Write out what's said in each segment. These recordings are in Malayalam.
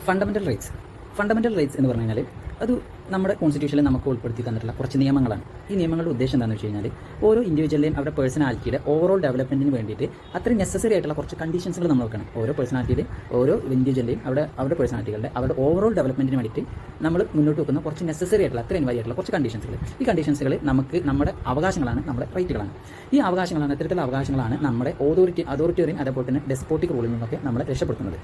ഫണ്ടമെൻ്റൽ റൈറ്റ്സ് എന്ന് പറഞ്ഞു കഴിഞ്ഞാൽ അത് നമ്മുടെ കോൺസ്റ്റിറ്റ്യൂഷനിൽ നമുക്ക് ഉൾപ്പെടുത്തി തന്നിട്ടുള്ള കുറച്ച് നിയമങ്ങളാണ്. ഈ നിയമങ്ങളുടെ ഉദ്ദേശം എന്താണെന്ന് വെച്ച് കഴിഞ്ഞാൽ ഓരോ ഇൻഡിവിജ്വലിൻ്റെയും അവരുടെ പേഴ്സണാലിറ്റിയുടെ ഓവറോൾ ഡെവലപ്മെൻറ്റിന് വേണ്ടിയിട്ട് അത്രയും നെസസറി ആയിട്ടുള്ള കുറച്ച് കണ്ടീഷൻസുകൾ നമ്മൾ വെക്കണം. ഓരോ പേഴ്സണാലിറ്റിയുടെയും ഓരോ ഇൻഡിവിജ്വലിൻ്റെയും അവരുടെ പേഴ്സണാലിറ്റികളുടെ അവരുടെ ഓവറോൾ ഡെവലപ്മെൻറ്റിന് വേണ്ടിയിട്ട് നമ്മൾ മുന്നോട്ട് വെക്കുന്ന കുറച്ച് നെസസറി ആയിട്ടുള്ള അത്ര ഇൻവൈ ആയിട്ടുള്ള കുറച്ച് കണ്ടീഷൻസുകൾ. ഈ കണ്ടീഷൻസുകൾ നമുക്ക് നമ്മുടെ അവകാശങ്ങളാണ്, നമ്മുടെ റൈറ്റുകളാണ്. ഈ അവകാശങ്ങളാണ്, ഇത്തരത്തിലുള്ള അവകാശങ്ങളാണ് നമ്മുടെ അതോറിറ്റേറിയൻ അതേപോലെ തന്നെ ഡെസ്പോട്ടിക് റൂളിൽ നിന്നൊക്കെ നമ്മളെ രക്ഷപ്പെടുത്തുന്നത്.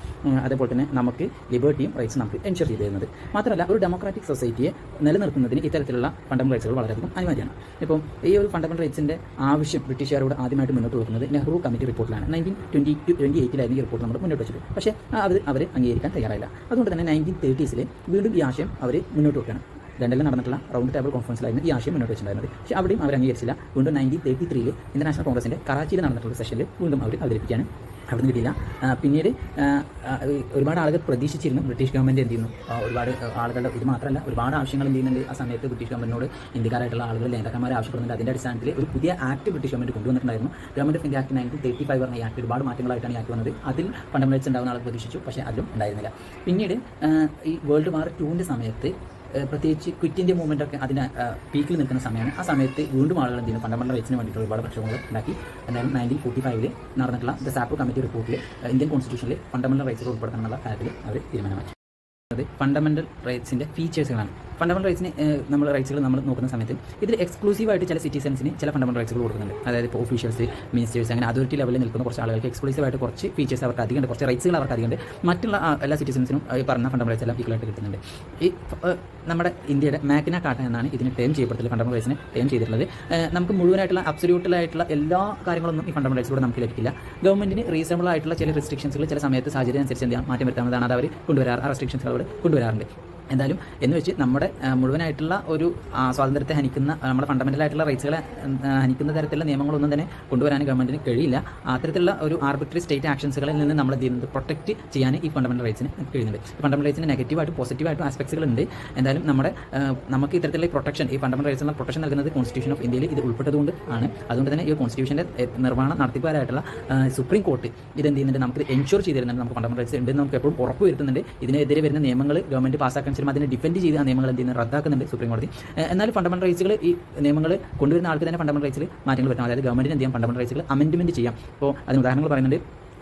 അതേപോലെ തന്നെ നമുക്ക് ലിബർട്ടിയും റൈറ്റ്സും നമുക്ക് എൻഷുർ ചെയ്ത് തരുന്നത്. മാത്രമല്ല ഒരു ഡെമോക്രാറ്റിക് സൊസൈറ്റിയെ നിലനിർത്തുന്നതിന് ഇത്തരത്തിലുള്ള ഫണ്ടമെൻ്റൽ റൈറ്റ്സുകൾ വളരെയധികം അനിവാര്യമാണ്. ഇപ്പോൾ ഈ ഒരു ഫണ്ടമെൻ്റൽ റൈറ്റ്സിൻ്റെ ആവശ്യം ബ്രിട്ടീഷുകാരോട് ആദ്യമായിട്ട് മുന്നോട്ട് വെക്കുന്നത് നെഹ്റു കമ്മിറ്റി റിപ്പോർട്ടിലാണ്. 1928 ഈ റിപ്പോർട്ട് നമ്മൾ മുന്നോട്ട് വെച്ചത്. പക്ഷേ അവർ അംഗീകരിക്കാൻ തയ്യാറായില്ല. അതുകൊണ്ട് തന്നെ 1930s വീണ്ടും ഈ ആശയം അവർ മുന്നോട്ട് വെക്കണം. ലണ്ടനിൽ നടന്നിട്ടുള്ള റൗണ്ട് ടേബിൾ കോൺഫറൻസിലായിരുന്നു ഈ ആശയം മുന്നോട്ട് വെച്ചിട്ടുണ്ടായിരുന്നത്. പക്ഷേ അവിടെയും അവർ അംഗീകരിച്ചില്ല. വീണ്ടും 1933 ഇന്റർനാഷണൽ കോൺഗ്രസിൻ്റെ കറാച്ചിയിൽ നടന്നിട്ടുള്ള സെഷനിൽ വീണ്ടും അവർ അവതരിപ്പിക്കാനും അവിടെ നിന്ന് കിട്ടിയില്ല. പിന്നീട് ഒരുപാട് ആളുകൾ പ്രതീക്ഷിച്ചിരുന്നു ബ്രിട്ടീഷ് ഗവൺമെൻറ് എന്ത് ചെയ്യുന്നു, ഒരുപാട് ആളുകളുടെ ഇത് മാത്രമല്ല ഒരുപാട് ആവശ്യങ്ങൾ എന്ത് ചെയ്യുന്നുണ്ട്. ആ സമയത്ത് ബ്രിട്ടീഷ് ഗവൺമെൻറ്റിനോട് ഇന്ത്യക്കാരായിട്ടുള്ള ആളുകൾ നേതാക്കന്മാരെ ആവശ്യപ്പെടുന്നുണ്ട്. അതിൻ്റെ അടിസ്ഥാനത്തിൽ ഒരു പുതിയ ആക്ട് ബ്രിട്ടീഷ് ഗവൺമെൻറ് കൊണ്ടുവന്നിട്ടുണ്ടായിരുന്നു. ഗവൺമെൻറ് ഓഫ് ഇന്ത്യ ആക്ട് 1935 പറഞ്ഞ ഈ ആക്ട് ഒരുപാട് മാറ്റങ്ങളായിട്ടാണ് ഈ ആക്ട് വന്നത്. അതിൽ ഫണ്ടമെൻ്റൽ റൈറ്റ്സ് ഉണ്ടാകുന്ന ആൾ പ്രതീക്ഷിച്ചു, പക്ഷേ അതിലും ഉണ്ടായിരുന്നില്ല. പിന്നീട് ഈ വേൾഡ് വാർ 2 സമയത്ത് പ്രത്യേകിച്ച് ക്വിറ്റ് ഇന്ത്യ മൂവ്മെൻ്റ് ഒക്കെ അതിന് പീക്കിൽ നിൽക്കുന്ന സമയമാണ്. ആ സമയത്ത് വീണ്ടും ആളുകൾ എന്ത് ചെയ്യുന്നു, ഫണ്ടമെൻ്റൽ റൈറ്റ്സിന് വേണ്ടിയിട്ട് ഒരുപാട് പ്രശ്നങ്ങൾ ഉണ്ടാക്കി. എന്തായാലും 1945 നടന്നിട്ടുള്ള ദ സാപ്പോ കമ്മിറ്റി റിപ്പോർട്ടിൽ ഇന്ത്യൻ കോൺസ്റ്റിറ്റ്യൂഷനിൽ ഫണ്ടമെൻ്റൽ റൈറ്റ്സ് ഉൾപ്പെടുത്തണമെന്നുള്ള കാര്യത്തിൽ അവർ തീരുമാനമാക്കി. അത് ഫണ്ടമെൻ്റൽ റൈറ്റ്സിൻ്റെ ഫീച്ചേഴ്സുകളാണ്. ഫണ്ടമെൻ്റൽ റൈറ്റ്സിന് റൈറ്റ്സുകൾ നമ്മൾ നോക്കുന്ന സമയത്ത് ഇതിൽ എക്സ്ക്ലൂസീവായിട്ട് ചില സിറ്റിസൻസിന് ചില ഫണ്ടമെൻ്റൽ റൈറ്റ്സുകൾ കൊടുക്കുന്നുണ്ട്. അതായത് ഇപ്പോൾ ഓഫീഷ്യൽസ്, മിനിസ്റ്റേഴ്സ്, അങ്ങനെ അതോറിറ്റി ലെവലിൽ നിൽക്കുന്ന കുറച്ച് ആളുകൾക്ക് എക്സ്ക്ലൂസീവായിട്ട് കുറച്ച് ഫീച്ചേഴ്സ് അവർക്ക് അധികമുണ്ട്, കുറച്ച് റൈറ്റ്സുകൾ അവർക്ക് അധികമുണ്ട്. മറ്റുള്ള എല്ലാ സിറ്റിസൻസിനും ഈ പറഞ്ഞ ഫണ്ടമെൻ്റൽ റൈറ്റ്സ് എല്ലാം ഈക്വലായിട്ട് കിട്ടുന്നുണ്ട്. ഈ നമ്മുടെ ഇന്ത്യയുടെ മാഗ്ന കാർട്ട എന്നാണ് ഇതിന് ടേം ചെയ്യപ്പെടുന്നത്, ഫണ്ടമെൻ്റൽ റൈറ്റ്സിന് ടേം ചെയ്തിട്ടുള്ളത്. നമുക്ക് മുഴുവനായിട്ടുള്ള അബ്സല്യൂട്ടിലായിട്ടുള്ള എല്ലാ കാര്യങ്ങളൊന്നും ഈ ഫണ്ടമെൻ്റൽ റൈറ്റ്സ് കൂടെ നമുക്ക് ലഭിക്കില്ല. ഗവൺമെൻറ്റിന് റീസണബിൾ ആയിട്ടുള്ള ചില റെസ്ട്രിക്ഷൻസുകൾ ചില സമയത്ത് സാഹചര്യം അനുസരിച്ച് എന്ത് ചെയ്യാം മാറ്റം വരുത്താവുന്നതാണ്. അത് അവർ കൊണ്ടുവരാറ്, ആ റെസ്ട്രിക്ഷൻസ് അവർ കൊണ്ടുവരാറുണ്ട്. എന്തായാലും എന്ന് വെച്ച് നമ്മുടെ മുഴുവനായിട്ടുള്ള ഒരു സ്വാതന്ത്ര്യത്തെ ഹനിക്കുന്ന, നമ്മുടെ ഫണ്ടമെൻ്റൽ ആയിട്ടുള്ള റൈറ്റ്സുകളെ ഹനിക്കുന്ന തരത്തിലുള്ള നിയമങ്ങളൊന്നും തന്നെ കൊണ്ടുവരാൻ ഗവൺമെൻറ്റിന് കഴിയില്ല. അത്തരത്തിലുള്ള ഒരു ആർബിട്രറി സ്റ്റേറ്റ് ആക്ഷൻസുകളിൽ നിന്ന് നമ്മൾ ചെയ്യുന്നത് പ്രൊട്ടക്റ്റ് ചെയ്യാൻ ഈ ഫണ്ടമെൻ്റൽ റൈറ്റ്സിന് കഴിയുന്നുണ്ട്. ഫണ്ടമെൻ്റൽ റൈറ്റ്സിന് നെഗറ്റീവായിട്ടും പോസിറ്റീവായിട്ടും ആസ്പെക്ട്സുകളുണ്ട്. എന്തായാലും നമുക്ക് ഇത്തരത്തിലുള്ള പ്രൊട്ടക്ഷൻ, ഈ ഫണ്ടമെൻ്റൽ റൈറ്റ്സിനുള്ള പ്രൊട്ടക്ഷൻ നൽകുന്നത് കോൺസ്റ്റിറ്റ്യൂഷൻ ഓഫ് ഇന്ത്യയിൽ ഇത് ഉൾപ്പെട്ടതുകൊണ്ട് ആണ്. അതുകൊണ്ട് തന്നെ ഈ കോൺസ്റ്റിറ്റ്യൂഷൻ്റെ നിർമ്മാണം നടത്തിപ്പുകാരായിട്ടുള്ള സുപ്രീം കോർട്ട് ഇതെന്ത് ചെയ്യുന്നുണ്ട്, നമുക്ക് എൻഷുർ ചെയ്ത് തരുന്നുണ്ട്. നമുക്ക് ഫണ്ടമെൻ്റൽ റൈറ്റ്സ് ഉണ്ടെന്ന് നമുക്ക് എപ്പോഴും ഉറപ്പ് വരുത്തുന്നുണ്ട്. ഇതിനെതിരെ വരുന്ന നിയമങ്ങൾ ഗവൺമെൻറ് പാസ്സാക്കാൻ അതിനെ ഡിഫെൻഡ് ചെയ്ത് ആ നിയമങ്ങൾ എന്ത് ചെയ്യുന്നത് റദ്ദാക്കുന്നുണ്ട് സുപ്രീം കോടതി. എന്നാൽ ഫണ്ടമെൻ്റൽ റൈറ്റ്സുകൾ ഈ നിയമങ്ങൾ കൊണ്ടുവരുന്ന ആൾക്ക് തന്നെ ഫണ്ടമെൻ്റൽ റൈറ്റ്സിൽ മാറ്റങ്ങൾ വരുത്താം. അതായത് ഗവൺമെൻറ്റിന് എന്ത് ചെയ്യാം, ഫണ്ടമെൻ്റൽ റൈറ്റ്സുകൾ അമെൻഡ്മെൻറ്റ് ചെയ്യാം. അപ്പോൾ അതിന് ഉദാഹരണങ്ങൾ പറയുന്നുണ്ട്.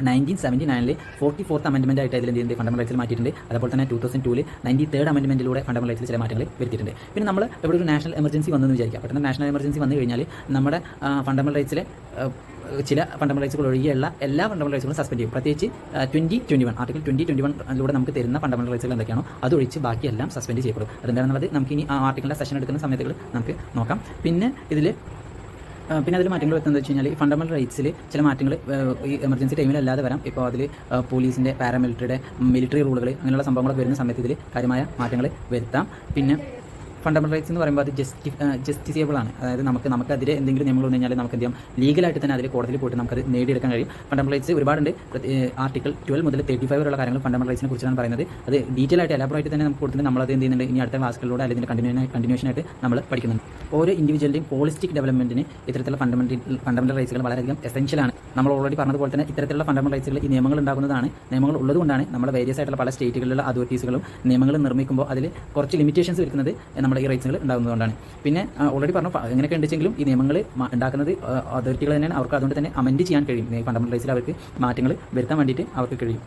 1979 44th അമെൻഡ്മെൻ്റ് ആയിട്ട് അതിൽ എന്ത് ചെയ്യുന്നത് ഫണ്ടമെൻ്റൽ റൈറ്റ്സിൽ മാറ്റിയിട്ടുണ്ട്. അതുപോലെ തന്നെ 2002 93rd അമെൻഡ്മെൻറ്റിലൂടെ ഫണ്ടമെൻ്റൽ റൈറ്റ്സിൽ ചില മാറ്റങ്ങൾ വരുത്തിയിട്ടുണ്ട്. പിന്നെ നമ്മൾ ഇവിടെ ഒരു നാഷണൽ എമർജൻസി വന്നെന്ന് വിചാരിക്കുക. പെട്ടെന്ന് നാഷണൽ എമർജൻസി വന്നു കഴിഞ്ഞാൽ നമ്മുടെ ഫണ്ടമെൻ്റൽ റൈറ്റ്സിലെ ചില ഫണ്ടമെൻ്റൽ റൈറ്റ്സുകൾ ഒഴികെയുള്ള എല്ലാ ഫണ്ടമെൻ്റൽ റൈറ്റ്സുകളും സസ്പെൻഡ് ചെയ്യും. പ്രത്യേകിച്ച് 2021 ആർട്ടിക്കിൾ 2021 നമുക്ക് തരുന്ന ഫണ്ടമെൻ്റൽ റൈറ്റ്സുകൾ എന്തൊക്കെയാണോ അതൊഴിച്ച് ബാക്കിയെല്ലാം സസ്പെൻഡ് ചെയ്യപ്പെടും. അതെന്താണെന്നുള്ളത് നമുക്ക് ഇനി ആ ആർട്ടിക്കിളിൻ്റെ സെഷൻ എടുക്കുന്ന സമയത്തുകൾ നമുക്ക് നോക്കാം. പിന്നെ അതിൽ മാറ്റങ്ങൾ വരുന്നത് വെച്ച് കഴിഞ്ഞാൽ ഈ ഫണ്ടമെൻ്റൽ റൈറ്റ്സിൽ ചില മാറ്റങ്ങൾ ഈ എമർജൻസി ടൈമിലല്ലാതെ വരാം. ഇപ്പോൾ അതിൽ പോലീസിൻ്റെ, പാരാമിലിറ്ററിയുടെ, മിലിറ്ററി റൂളുകൾ അങ്ങനെയുള്ള സംഭവങ്ങളൊക്കെ വരുന്ന സമയത്ത് ഇതിൽ കാര്യമായ മാറ്റങ്ങൾ വരുത്താം. പിന്നെ ഫണ്ടമെൻ്റൽ റൈറ്റ്സ് എന്ന് പറയുമ്പോൾ അത് ജസ്റ്റിസിയബിൾ ആണ്. അതായത് നമുക്കതിരെ എന്തെങ്കിലും നിയമങ്ങൾ വന്നു കഴിഞ്ഞാൽ നമുക്ക് എന്ത് ചെയ്യാം, ലീഗലായിട്ട് തന്നെ അതിൽ കോടതിയിൽ പോയിട്ട് നമുക്കത് നേടിയെടുക്കാൻ കഴിയും. ഫണ്ടമെൻ്റൽ റൈറ്റ്സ് ഒരുപാടുണ്ട്. ആർട്ടിക്കിൾ 12 മുതൽ 35 വരെയുള്ള കാര്യങ്ങൾ ഫണ്ടമെൻ്റൽ റൈറ്റ്സിനെ കുറിച്ചാണ് പറയുന്നത്. അത് ഡീറ്റെയിൽ ആയിട്ട് എലാബറേറ്റ് തന്നെ നമുക്ക് കൊടുത്തിട്ട് നമ്മളത് എന്ത് ചെയ്യുന്നുണ്ട് ഇനി അടുത്ത ക്ലാസ്സുകളിലൂടെ അല്ലെങ്കിൽ കണ്ടിന്യൂഷനായിട്ട് നമ്മൾ പഠിക്കുന്നുണ്ട്. ഓരോ ഇൻഡിവിജ്വലിൻ്റെയും ഹോളിസ്റ്റിക് ഡെവലപ്മെൻറ്റിന് ഇത്തരത്തിലുള്ള ഫണ്ടമെൻ്റൽ റൈറ്റ്സുകൾ വളരെയധികം എസെൻഷ്യലാണ്. നമ്മൾ ഓൾറെഡി പറഞ്ഞതുപോലെ തന്നെ ഇത്തരത്തിലുള്ള ഫണ്ടമെൻ്റൽ റൈറ്റ്സുകൾ ഈ നിയമങ്ങൾ ഉണ്ടാകുന്നതാണ്. നിയമങ്ങൾ ഉള്ളതുകൊണ്ടാണ് നമ്മുടെ വേരിയസ് ആയിട്ടുള്ള പല സ്റ്റേറ്റുകളിലുള്ള അതോറിറ്റീസുകളും നിയമങ്ങൾ നിർമ്മിക്കുമ്പോൾ അതിൽ കുറച്ച് ലിമിറ്റേഷൻസ് വരുന്നത് നമ്മുടെ ഈ റൈറ്റ്സുകൾ ഉണ്ടാകുന്നതുകൊണ്ടാണ്. പിന്നെ ഓൾറെഡി പറഞ്ഞു എങ്ങനെയൊക്കെ ഉണ്ടെങ്കിലും ഈ നിയമങ്ങൾ ഉണ്ടാക്കുന്നത് അതോറിറ്റികൾ തന്നെയാണ്. അവർക്ക് അതുകൊണ്ട് തന്നെ അമെൻഡ് ചെയ്യാൻ കഴിയും. ഫണ്ടമെൻ്റൽ റൈറ്റ്സിൽ അവർക്ക് മാറ്റങ്ങൾ വരുത്താൻ വേണ്ടിയിട്ട് അവർക്ക് കഴിയും.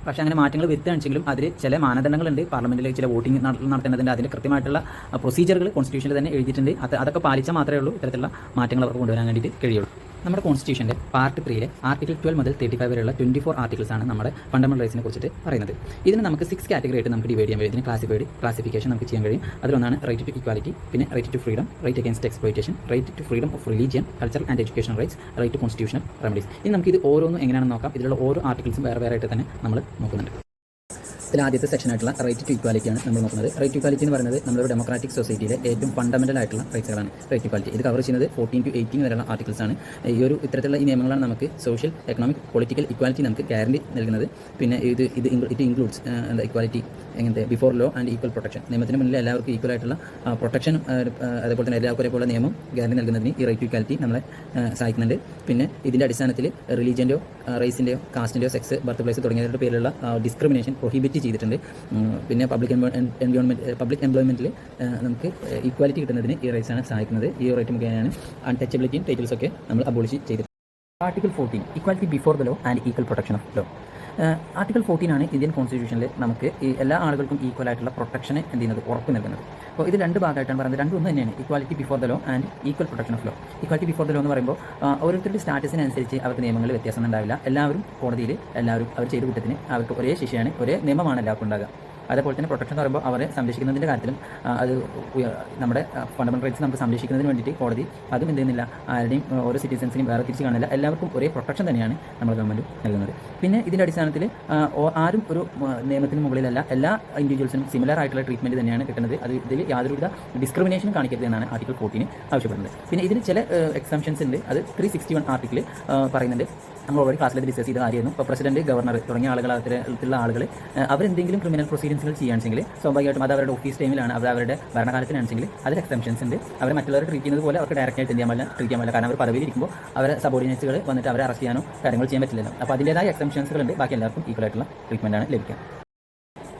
പക്ഷേ അങ്ങനെ മാറ്റങ്ങൾ വരുത്തുകയാണെങ്കിലും അതിൽ ചില മാനദണ്ഡങ്ങളുണ്ട്. പാർലമെൻറ്റിൽ ചില വോട്ടിംഗ് നടത്തേണ്ടതിൻ്റെ അതിൻ്റെ കൃത്യമായിട്ടുള്ള പ്രൊസീജിയറുകൾ കോൺസ്റ്റിറ്റ്യൂഷനിൽ തന്നെ എഴുതിയിട്ടുണ്ട്. അതൊക്കെ പാലിച്ചാൽ മാത്രമേ ഉള്ളൂ ഇത്തരത്തിലുള്ള മാറ്റങ്ങൾ അവർക്ക് കൊണ്ടുവരാൻ വേണ്ടിയിട്ട് കഴിയുള്ളൂ. നമ്മുടെ കോൺസ്റ്റിറ്റ്യൂഷൻ്റെ പാർട്ട് 3 ആർട്ടിക്കിൾ 12 മുതൽ 35 വരെയുള്ള 24 ആർട്ടിക്കിൾസാണ് നമ്മുടെ ഫണ്ടമെൻ്റൽ റൈറ്റ്സിനെ കുറിച്ചിട്ട് പറയുന്നത്. ഇതിന് നമുക്ക് 6 കാറ്റഗറി ആയിട്ട് നമുക്ക് ഡിവൈഡ് ചെയ്യാൻ കഴിയും. ഇതിന് ക്ലാസിഫിക്കേഷൻ നമുക്ക് ചെയ്യാൻ കഴിയും. അതിലൊന്നാണ് റൈറ്റ് ടു ഇക്വാലിറ്റി, പിന്നെ right to freedom, right against exploitation, right to freedom of religion, cultural and education rights, right to constitutional remedies. ഇനി നമുക്ക് ഇത് ഓരോന്നും എങ്ങനെയാണെന്ന് നോക്കാം. ഇതിലുള്ള ഓരോ ആർട്ടിക്കിൾസും വേറെ ആയിട്ട് തന്നെ നമ്മൾ നോക്കുന്നുണ്ട്. ഇതിൽ ആദ്യത്തെ സെക്ഷനായിട്ടുള്ള റൈറ്റ് ടു ഇക്വാലിറ്റിയാണ് നമ്മൾ നോക്കുന്നത്. റൈറ്റ് ടു ഇക്വാലിറ്റി എന്ന് പറയുന്നത് നമ്മുടെ ഡെമോക്രാറ്റിക് സൊസൈറ്റിയിലെ ഏറ്റവും ഫണ്ടമെൻ്റൽ ആയിട്ടുള്ള റൈറ്റ്സുകളാണ് റൈറ്റ് ടു ഇക്വാലിറ്റി. ഇത് കവർ ചെയ്യുന്നത് 14 to 18 വരെയുള്ള ആർട്ടിക്കിൾസാണ്. ഇത്തരത്തിലുള്ള ഈ നിയമങ്ങളാണ് നമുക്ക് സോഷ്യൽ, എക്കണോമിക്, പൊളിറ്റിക്കൽ ഇക്വാലിറ്റി നമുക്ക് ഗ്യാരണ്ടി നൽകുന്നത്. പിന്നെ ഇറ്റ് ഇൻക്ലൂഡ്സ് ഇക്വാലിറ്റി എങ്ങനത്തെ before law and equal protection, നിയമത്തിന് മുന്നിൽ എല്ലാവർക്കും ഈക്വൽ ആയിട്ടുള്ള പ്രൊട്ടക്ഷൻ, അതേപോലെ തന്നെ എല്ലാവർക്കും ഒരേപോലെ നിയമം ഗ്യാരണ്ടി നൽകുന്നതിന് ഈ റൈറ്റ് ടു ഇക്വാലിറ്റി നമ്മളെ സഹായിക്കുന്നുണ്ട്. പിന്നെ ഇതിൻ്റെ അടിസ്ഥാനത്തിൽ റിലീജിയൻ്റെയോ റേസിൻ്റെയോ കാസ്റ്റിൻ്റെയോ സെക്സ്, ബർത്ത് പ്ലേസ് തുടങ്ങിയവരുടെ പേരിലുള്ള ഡിസ്ക്രിമിനേഷൻ പ്രൊഹിബിറ്റ് ചെയ്തിട്ടുണ്ട്. പിന്നെ പബ്ലിക് എംപ്ലോയ്മെൻറ്റിൽ നമുക്ക് ഈക്വാലിറ്റി കിട്ടുന്നതിന് ഈ റൈറ്റ്സാണ് സഹായിക്കുന്നത്. ഈ റൈറ്റ് മുഖേനയാണ് അൺടച്ചബിലിറ്റിയും ടൈറ്റിൽസൊക്കെ നമ്മൾ അബോളിഷ് ചെയ്തിട്ടുണ്ട്. Article 14 equality before the law and equal protection of law. Article 14 ആണ് ഇന്ത്യൻ കോൺസ്റ്റിറ്റ്യൂഷനിൽ നമുക്ക് ഈ എല്ലാ ആളുകൾക്കും ഈക്വൽ ആയിട്ടുള്ള പ്രൊട്ടക്ഷനെ എന്ത് ചെയ്യുന്നത് ഉറപ്പ് നൽകുന്നത്. അപ്പോൾ ഇത് രണ്ട് ഭാഗമായിട്ടാണ് പറയുന്നത്. രണ്ടും ഒന്ന് തന്നെയാണ്, equality before the law and equal protection of law. Equality before the law എന്ന് പറയുമ്പോൾ ഓരോരുത്തരുടെ സ്റ്റാറ്റസിനനുസരിച്ച് അവർക്ക് നിയമങ്ങളിൽ വ്യത്യാസം ഉണ്ടാവില്ല. എല്ലാവരും കോടതിയിൽ അവർ ചെയ്ത കുറ്റത്തിന് അവർക്ക് ഒരേ ശിക്ഷയാണ്, ഒരേ നിയമമാണ് എല്ലാവർക്കും ഉണ്ടാകുക. അതേപോലെ തന്നെ പ്രൊട്ടക്ഷൻ എന്ന് പറയുമ്പോൾ അവരെ സംരക്ഷിക്കുന്നതിൻ്റെ കാര്യത്തിലും അത് നമ്മുടെ ഫണ്ടമെൻ്റൽ റൈറ്റ്സ് നമുക്ക് സംരക്ഷിക്കുന്നതിന് വേണ്ടിയിട്ട് കോടതി അതും എന്ത് ചെയ്യുന്നില്ല, ആരുടെയും ഓരോ സിറ്റിസൺസിനെയും വേറെ തിരിച്ച് കാണുന്നില്ല. എല്ലാവർക്കും ഒരേ പ്രൊട്ടക്ഷൻ തന്നെയാണ് നമ്മുടെ ഗവൺമെൻറ് നൽകുന്നത്. പിന്നെ ഇതിൻ്റെ അടിസ്ഥാനത്തിൽ ആരും ഒരു നിയമത്തിന് മുകളിലല്ല, എല്ലാ ഇൻഡിവിജ്വൽസിനും സിമിലർ ആയിട്ടുള്ള ട്രീറ്റ്മെൻറ്റ് തന്നെയാണ് കിട്ടുന്നത്. ഇതിൽ യാതൊരുവിധ ഡിസ്ക്രിമിനേഷനും കാണിക്കരുത് എന്നാണ് ആർട്ടിക്കിൾ 14 ആവശ്യപ്പെടുന്നത്. പിന്നെ ഇതിന് ചില എക്സംഷൻസ് ഉണ്ട്. അത് 361 ആർട്ടിക്കിൾ പറയുന്നുണ്ട്. നമ്മൾ ഓൾറെഡി ക്ലാസ്സിൽ ഡിസ്കസ് ചെയ്ത കാര്യമായിരുന്നു. ഇപ്പോൾ പ്രസിഡന്റ്, ഗവർണർ തുടങ്ങിയ ആളുകളുള്ള ആളുകൾ അവരെന്തെങ്കിലും ക്രിമിനൽ പ്രൊസീഡിങ്സുകൾ ചെയ്യുകയാണെങ്കിൽ സ്വാഭാവികമായിട്ടും അത് അവരുടെ ഓഫീസ് ടൈമിലാണ്, അവരുടെ ഭരണകാലത്തിനാണെങ്കിൽ അതിൽ എക്സംഷൻസ് ഉണ്ട്. അവർ മറ്റുള്ളവർ ട്രീറ്റ് ചെയ്യുന്നത് പോലെ അവർക്ക് ഡയറക്റ്റായിട്ട് ട്രീറ്റ് ചെയ്യാൻ പറ്റില്ല. കാരണം അവർ പദവിയിൽ ഇരിക്കുമ്പോൾ അവരെ സബോർഡിനേറ്റ്സുകൾ വന്നിട്ട് അവരെ അറസ്റ്റ് ചെയ്യാനോ കാര്യങ്ങൾ ചെയ്യാൻ പറ്റില്ലല്ലോ. അപ്പോൾ അതിൻ്റേതായ എക്സംഷൻസുകളുണ്ട്. ബാക്കി എല്ലാവർക്കും ഈക്വൽ ആയിട്ടുള്ള ട്രീറ്റ്മെൻറ്റാണ് ലഭിക്കുക.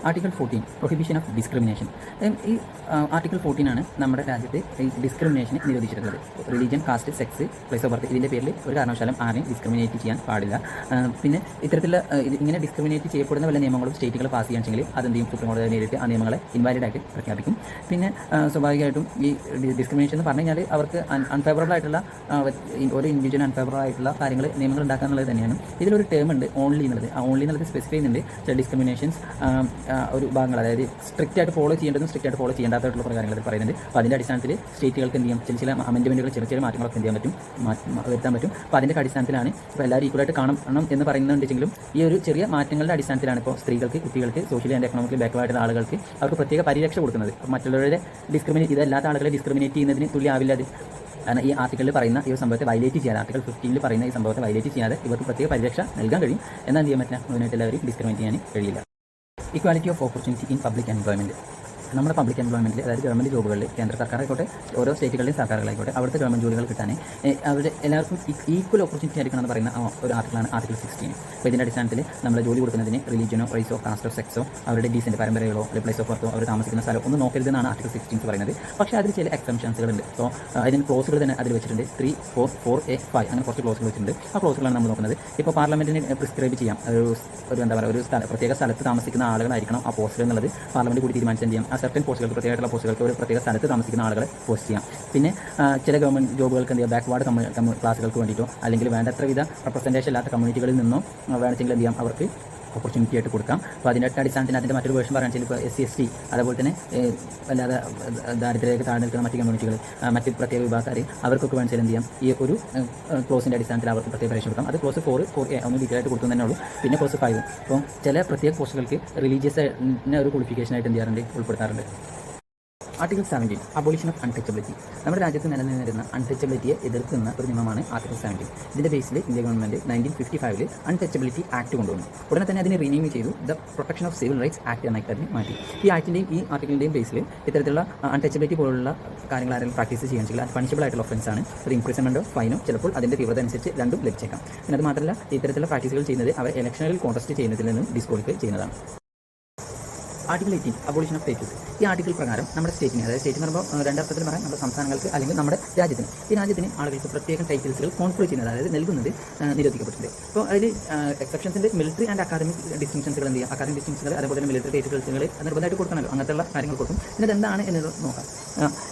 Article 14 prohibition of discrimination. ഈ ആർട്ടിക്കിൾ 14 ആണ് നമ്മുടെ രാജ്യത്ത് ഈ ഡിസ്ക്രിമിനേഷനെ നിരോധിച്ചിട്ടുള്ളത്. Religion, caste, sex, place of birth ഇതിൻ്റെ പേരിൽ ഒരു കാരണവശാലും ആരെയും ഡിസ്ക്രിമിനേറ്റ് ചെയ്യാൻ പാടില്ല. പിന്നെ ഇത്തരത്തിലുള്ള ഇങ്ങനെ ഡിസ്ക്രിമിനേറ്റ് ചെയ്യപ്പെടുന്ന വല്ല നിയമങ്ങളും സ്റ്റേറ്റുകൾ പാസ് ചെയ്യുകയാണെങ്കിൽ അതെന്ത് ചെയ്യും, സുപ്രീം കോടതി നേരിട്ട് ആ നിയമങ്ങളെ ഇൻവാലിഡ് ആയിട്ട് പ്രഖ്യാപിക്കും. പിന്നെ സ്വാഭാവികമായിട്ടും ഈ ഡിസ്ക്രിമിനേഷൻ എന്ന് പറഞ്ഞു കഴിഞ്ഞാൽ അവർക്ക് അൺഫേവറബിൾ ആയിട്ടുള്ള ഒരു ഇൻഡിവിജ്വൽ അൺഫേവറബിൾ ആയിട്ടുള്ള കാര്യങ്ങൾ നിയമങ്ങൾ ഉണ്ടാക്കുക എന്നുള്ളത് തന്നെയാണ്. ഇതിലൊരു ടേം ഉണ്ട്, ഓൺലി എന്നുള്ളത്. ആ ഓൺലി എന്നുള്ളത് സ്പെസിഫൈ ചെയ്യുന്നുണ്ട് ചില ഡിസ്ക്രിമിനേഷൻസ് ഒരു ഭാഗങ്ങൾ, അതായത് സ്ട്രിക്റ്റ് ആയിട്ട് ഫോളോ ചെയ്യേണ്ടതും സ്ട്രിക്റ്റ് ആയിട്ട് ഫോളോ ചെയ്യേണ്ടാത്തതായിട്ടുള്ള കാര്യങ്ങൾ പറയുന്നുണ്ട്. അപ്പോൾ അതിൻ്റെ അടിസ്ഥാനത്തിൽ സ്റ്റേറ്റുകൾക്ക് എന്ത് ചെയ്യാം, ചില അമെൻഡ്മെൻറ്റുകൾ, ചെറിയ മാറ്റങ്ങളൊക്കെ എന്ത് ചെയ്യാൻ പറ്റും, വരുത്താൻ പറ്റും. അപ്പോൾ അതിൻ്റെ അടിസ്ഥാനത്തിലാണ് ഇപ്പോൾ എല്ലാവരും ഈക്വലായിട്ട് കാണണം എന്ന് പറയുന്നുണ്ടെങ്കിലും ഈ ഒരു ചെറിയ മാറ്റങ്ങളുടെ അടിസ്ഥാനത്തിലാണ് ഇപ്പോൾ സ്ത്രീകൾക്ക്, കുട്ടികൾക്ക്, സോഷ്യലി ആൻഡ് എക്കണോമിക്കലി ബാക്ക്വേർഡ് ആളുകൾക്ക് അവർക്ക് പ്രത്യേക പരിരക്ഷ കൊടുക്കുന്നത്. മറ്റുള്ളവരുടെ ഇതല്ലാത്ത ആളുകളെ ഡിസ്ക്രിമിനേറ്റ് ചെയ്യുന്നതിന് തുല്യമാവില്ല അത്. കാരണം ഈ ആർട്ടിക്കിളിൽ പറയുന്ന ഈ സംഭവത്തെ വയലേറ്റ് ചെയ്യാതെ, ആർട്ടിക്കിൾ 15 പറയുന്ന ഈ സംഭവത്തെ വയലേറ്റ് ചെയ്യാതെ ഇവർക്ക് പ്രത്യേക പരിരക്ഷ നൽകാൻ കഴിയും. എന്നാൽ എന്ത് ചെയ്യാൻ പറ്റില്ല, അതിനായിട്ട് എല്ലാവരും ഡിസ്ക്രിമിനേറ്റ് ചെയ്യാൻ കഴിയില്ല. Equality of opportunity in public employment. നമ്മുടെ പബ്ലിക് എംപ്ലോയ്മെൻറ്റിൽ, അതായത് ഗവൺമെൻറ് ജോബുകളിൽ, കേന്ദ്ര സർക്കാരായിക്കോട്ടെ ഓരോ സ്റ്റേറ്റുകളിലെയും സർക്കാരുകളായിക്കോട്ടെ അവിടുത്തെ ഗവൺമെൻറ് ജോലികൾ കിട്ടാൻ അവർ എല്ലാവർക്കും ഈക്വൽ ഓപ്പർച്യൂണിറ്റി ആയിരിക്കണം എന്ന് പറയുന്ന ഒരു ആർട്ടിക്കിളാണ് ആർട്ടിക്കിൾ 16. അപ്പോൾ ഇതിൻ്റെ അടിസ്ഥാനത്തിൽ നമ്മുടെ ജോലി കൊടുക്കുന്നതിന് റിലീജിയനോ, റേസോ, കാസ്റ്റോ, സെക്സോ, അവരുടെ ഡീസൻറ്റ് പാരമ്പര്യങ്ങളോ അല്ലെങ്കിൽ പ്ലേസ് ഓഫ് ബർത്തോ, അവർ താമസിക്കുന്ന സ്ഥലം ഒന്നും നോക്കരുതെന്നാണ് ആർട്ടിക്കിൾ 16 പറയുന്നത്. പക്ഷേ അതിൽ ചില എക്സംഷൻസുകളുണ്ട്. സോ അതിന് ക്ലോസുകൾ തന്നെ അതിൽ വെച്ചിട്ടുണ്ട്. 3, 4, 4A, 5 അങ്ങനെ കുറച്ച് ക്ലോസുകൾ വെച്ചിട്ടുണ്ട്. ആ ക്ലോസുകളാണ് നമ്മൾ നോക്കുന്നത്. ഇപ്പോൾ പാർലമെൻറ്റിന് പ്രിസ്ക്രൈബ് ചെയ്യാം, ഒരു എന്താ പറയുക, ഒരു പ്രത്യേക സ്ഥലത്ത് താമസിക്കുന്ന ആളുകളായിരിക്കണം ആ പോസ്റ്റ് എന്നുള്ളത് പാർലമെൻറ്റ് കൂടി തീരുമാനിച്ച് എന്ത് ചെയ്യാം, ആ സർട്ടൻ പോസ്റ്റുകൾക്ക് പ്രത്യേക പോസ്റ്റുകൾക്ക് ഒരു പ്രത്യേക സ്ഥലത്ത് താമസിക്കുന്ന ആളുകളെ പോസ്റ്റ് ചെയ്യാം. പിന്നെ ചില ഗവൺമെൻറ് ജോബുകൾക്ക് എന്ത് ചെയ്യാം, ബാക്ക്വാർഡ് ക്ലാസുകൾക്ക് വേണ്ടിയിട്ടോ അല്ലെങ്കിൽ വേണ്ടത്ര വിധ റെപ്രസെൻറ്റേഷൻ ഇല്ലാത്ത കമ്മ്യൂണിറ്റികളിൽ നിന്നോ വേണമെങ്കിൽ എന്ത് ചെയ്യാം, അവർക്ക് ഓപ്പർച്യൂണിറ്റി ആയിട്ട് കൊടുക്കാം. അപ്പോൾ അതിൻ്റെ അടിസ്ഥാനത്തിന് അതിൻ്റെ മറ്റൊരു വേർഷൻ പറയുകയാണെങ്കിൽ ഇപ്പോൾ SC, ST അതുപോലെ തന്നെ അല്ലാതെ ദാരിദ്ര്യരേഖ താഴെ നിൽക്കുന്ന മറ്റ് കമ്മ്യൂണിറ്റികൾ, മറ്റ് പ്രത്യേക വിഭാഗക്കാർ അവർക്കൊക്കെ വേണമെങ്കിൽ എന്ത് ചെയ്യാം, ഈ ഒരു ക്ലോസിൻ്റെ അടിസ്ഥാനത്തിൽ അവർക്ക് പ്രത്യേക പരിരക്ഷ കൊടുക്കാം. അത് ക്ലോസ് 4A ഒന്ന് ഡീറ്റെയിൽ ആയിട്ട് കൊടുത്തു തന്നെ ഉള്ളൂ. പിന്നെ ക്ലോസ് 5 അപ്പോൾ ചില പ്രത്യേക പോസ്റ്റുകൾക്ക് റിലീജിയസ് ഒരു ക്വാളിഫിക്കേഷനായിട്ട് എന്ത് ചെയ്യാറുണ്ട്, ഉൾപ്പെടുത്താറുണ്ട്. Article 17 abolition of untouchability. നമ്മുടെ രാജ്യത്ത് നിലനിന്നിരുന്ന അൺടച്ചബിലിറ്റിയെ എതിർക്കുന്ന ഒരു നിയമമാണ് ആർട്ടിക്കിൾ 17. ഇതിൻ്റെ ബേസിൽ ഇന്ത്യ ഗവൺമെൻറ് 1955 അൺടച്ചബിലിറ്റി ആക്ട് കൊണ്ടുവന്നു. ഉടനെ തന്നെ അതിനെ റീനെയിം ചെയ്തു the protection of civil rights act എന്നായിട്ട് അതിനെ മാറ്റി. ഈ ആക്ടിൻ്റെയും ഈ ആർട്ടിക്കിളിൻ്റെയും ബേസിൽ ഇത്തരത്തിലുള്ള അൺടച്ചബിലിറ്റി പോലുള്ള കാര്യങ്ങൾ ആരെങ്കിലും പ്രാക്ടീസ് ചെയ്യുകയാണെങ്കിൽ അത് പണിഷബിൾ ആയിട്ടുള്ള ഒഫൻസ് ആണ്. അത് ഇംപ്രിസൺമെൻറ്റോ ഫൈനോ ചിലപ്പോൾ അതിൻ്റെ തീവ്രത അനുസരിച്ച് രണ്ടും ലഭിച്ചേക്കാം. പിന്നെ അത് മാത്രമല്ല ഇത്തരത്തിലുള്ള പ്രാക്ടീസുകൾ ചെയ്യുന്നത് അവർ ഇലക്ഷനിൽ കോൺടെസ്റ്റ് ചെയ്യുന്നതിൽ നിന്നും ഡിസ്ക്വാളിഫൈ ചെയ്യുന്നതാണ്. Article 18 abolition of titles. ഈ ആർട്ടിക്കിൾ പ്രകാരം നമ്മുടെ സ്റ്റേറ്റിന്, അതായത് സ്റ്റേറ്റ് എന്ന് പറയുമ്പോൾ രണ്ടർത്ഥത്തിൽ പറയാം, നമ്മുടെ സംസ്ഥാനങ്ങൾക്ക് അല്ലെങ്കിൽ നമ്മുടെ രാജ്യത്തിന്, ഈ രാജ്യത്തിന് ആളുകൾക്ക് പ്രത്യേകം ടൈറ്റിൽസുകൾ കോൺഫർ ചെയ്യുന്നത്, അതായത് നൽകുന്നത് നിരോധിക്കപ്പെട്ടിട്ടുണ്ട്. അപ്പോൾ അതിൽ എക്സെപ്ഷൻസിൻ്റെ മിലിറ്ററി ആൻഡ് അക്കാദമിക് ഡിസ്റ്റിങ്ഷൻസുകൾ എന്ത് ചെയ്യുക, അക്കാദമിക് ഡിസ്റ്റിങ്ഷനുകൾ അതേപോലെ തന്നെ മിലിറ്ററി ടൈറ്റിൽസുകൾ നിർബന്ധമായിട്ട് കൊടുക്കണമല്ലോ. അങ്ങനത്തെയുള്ള കാര്യങ്ങൾ കൊടുക്കും. പിന്നെ എന്താണ് എന്നത് നോക്കാം.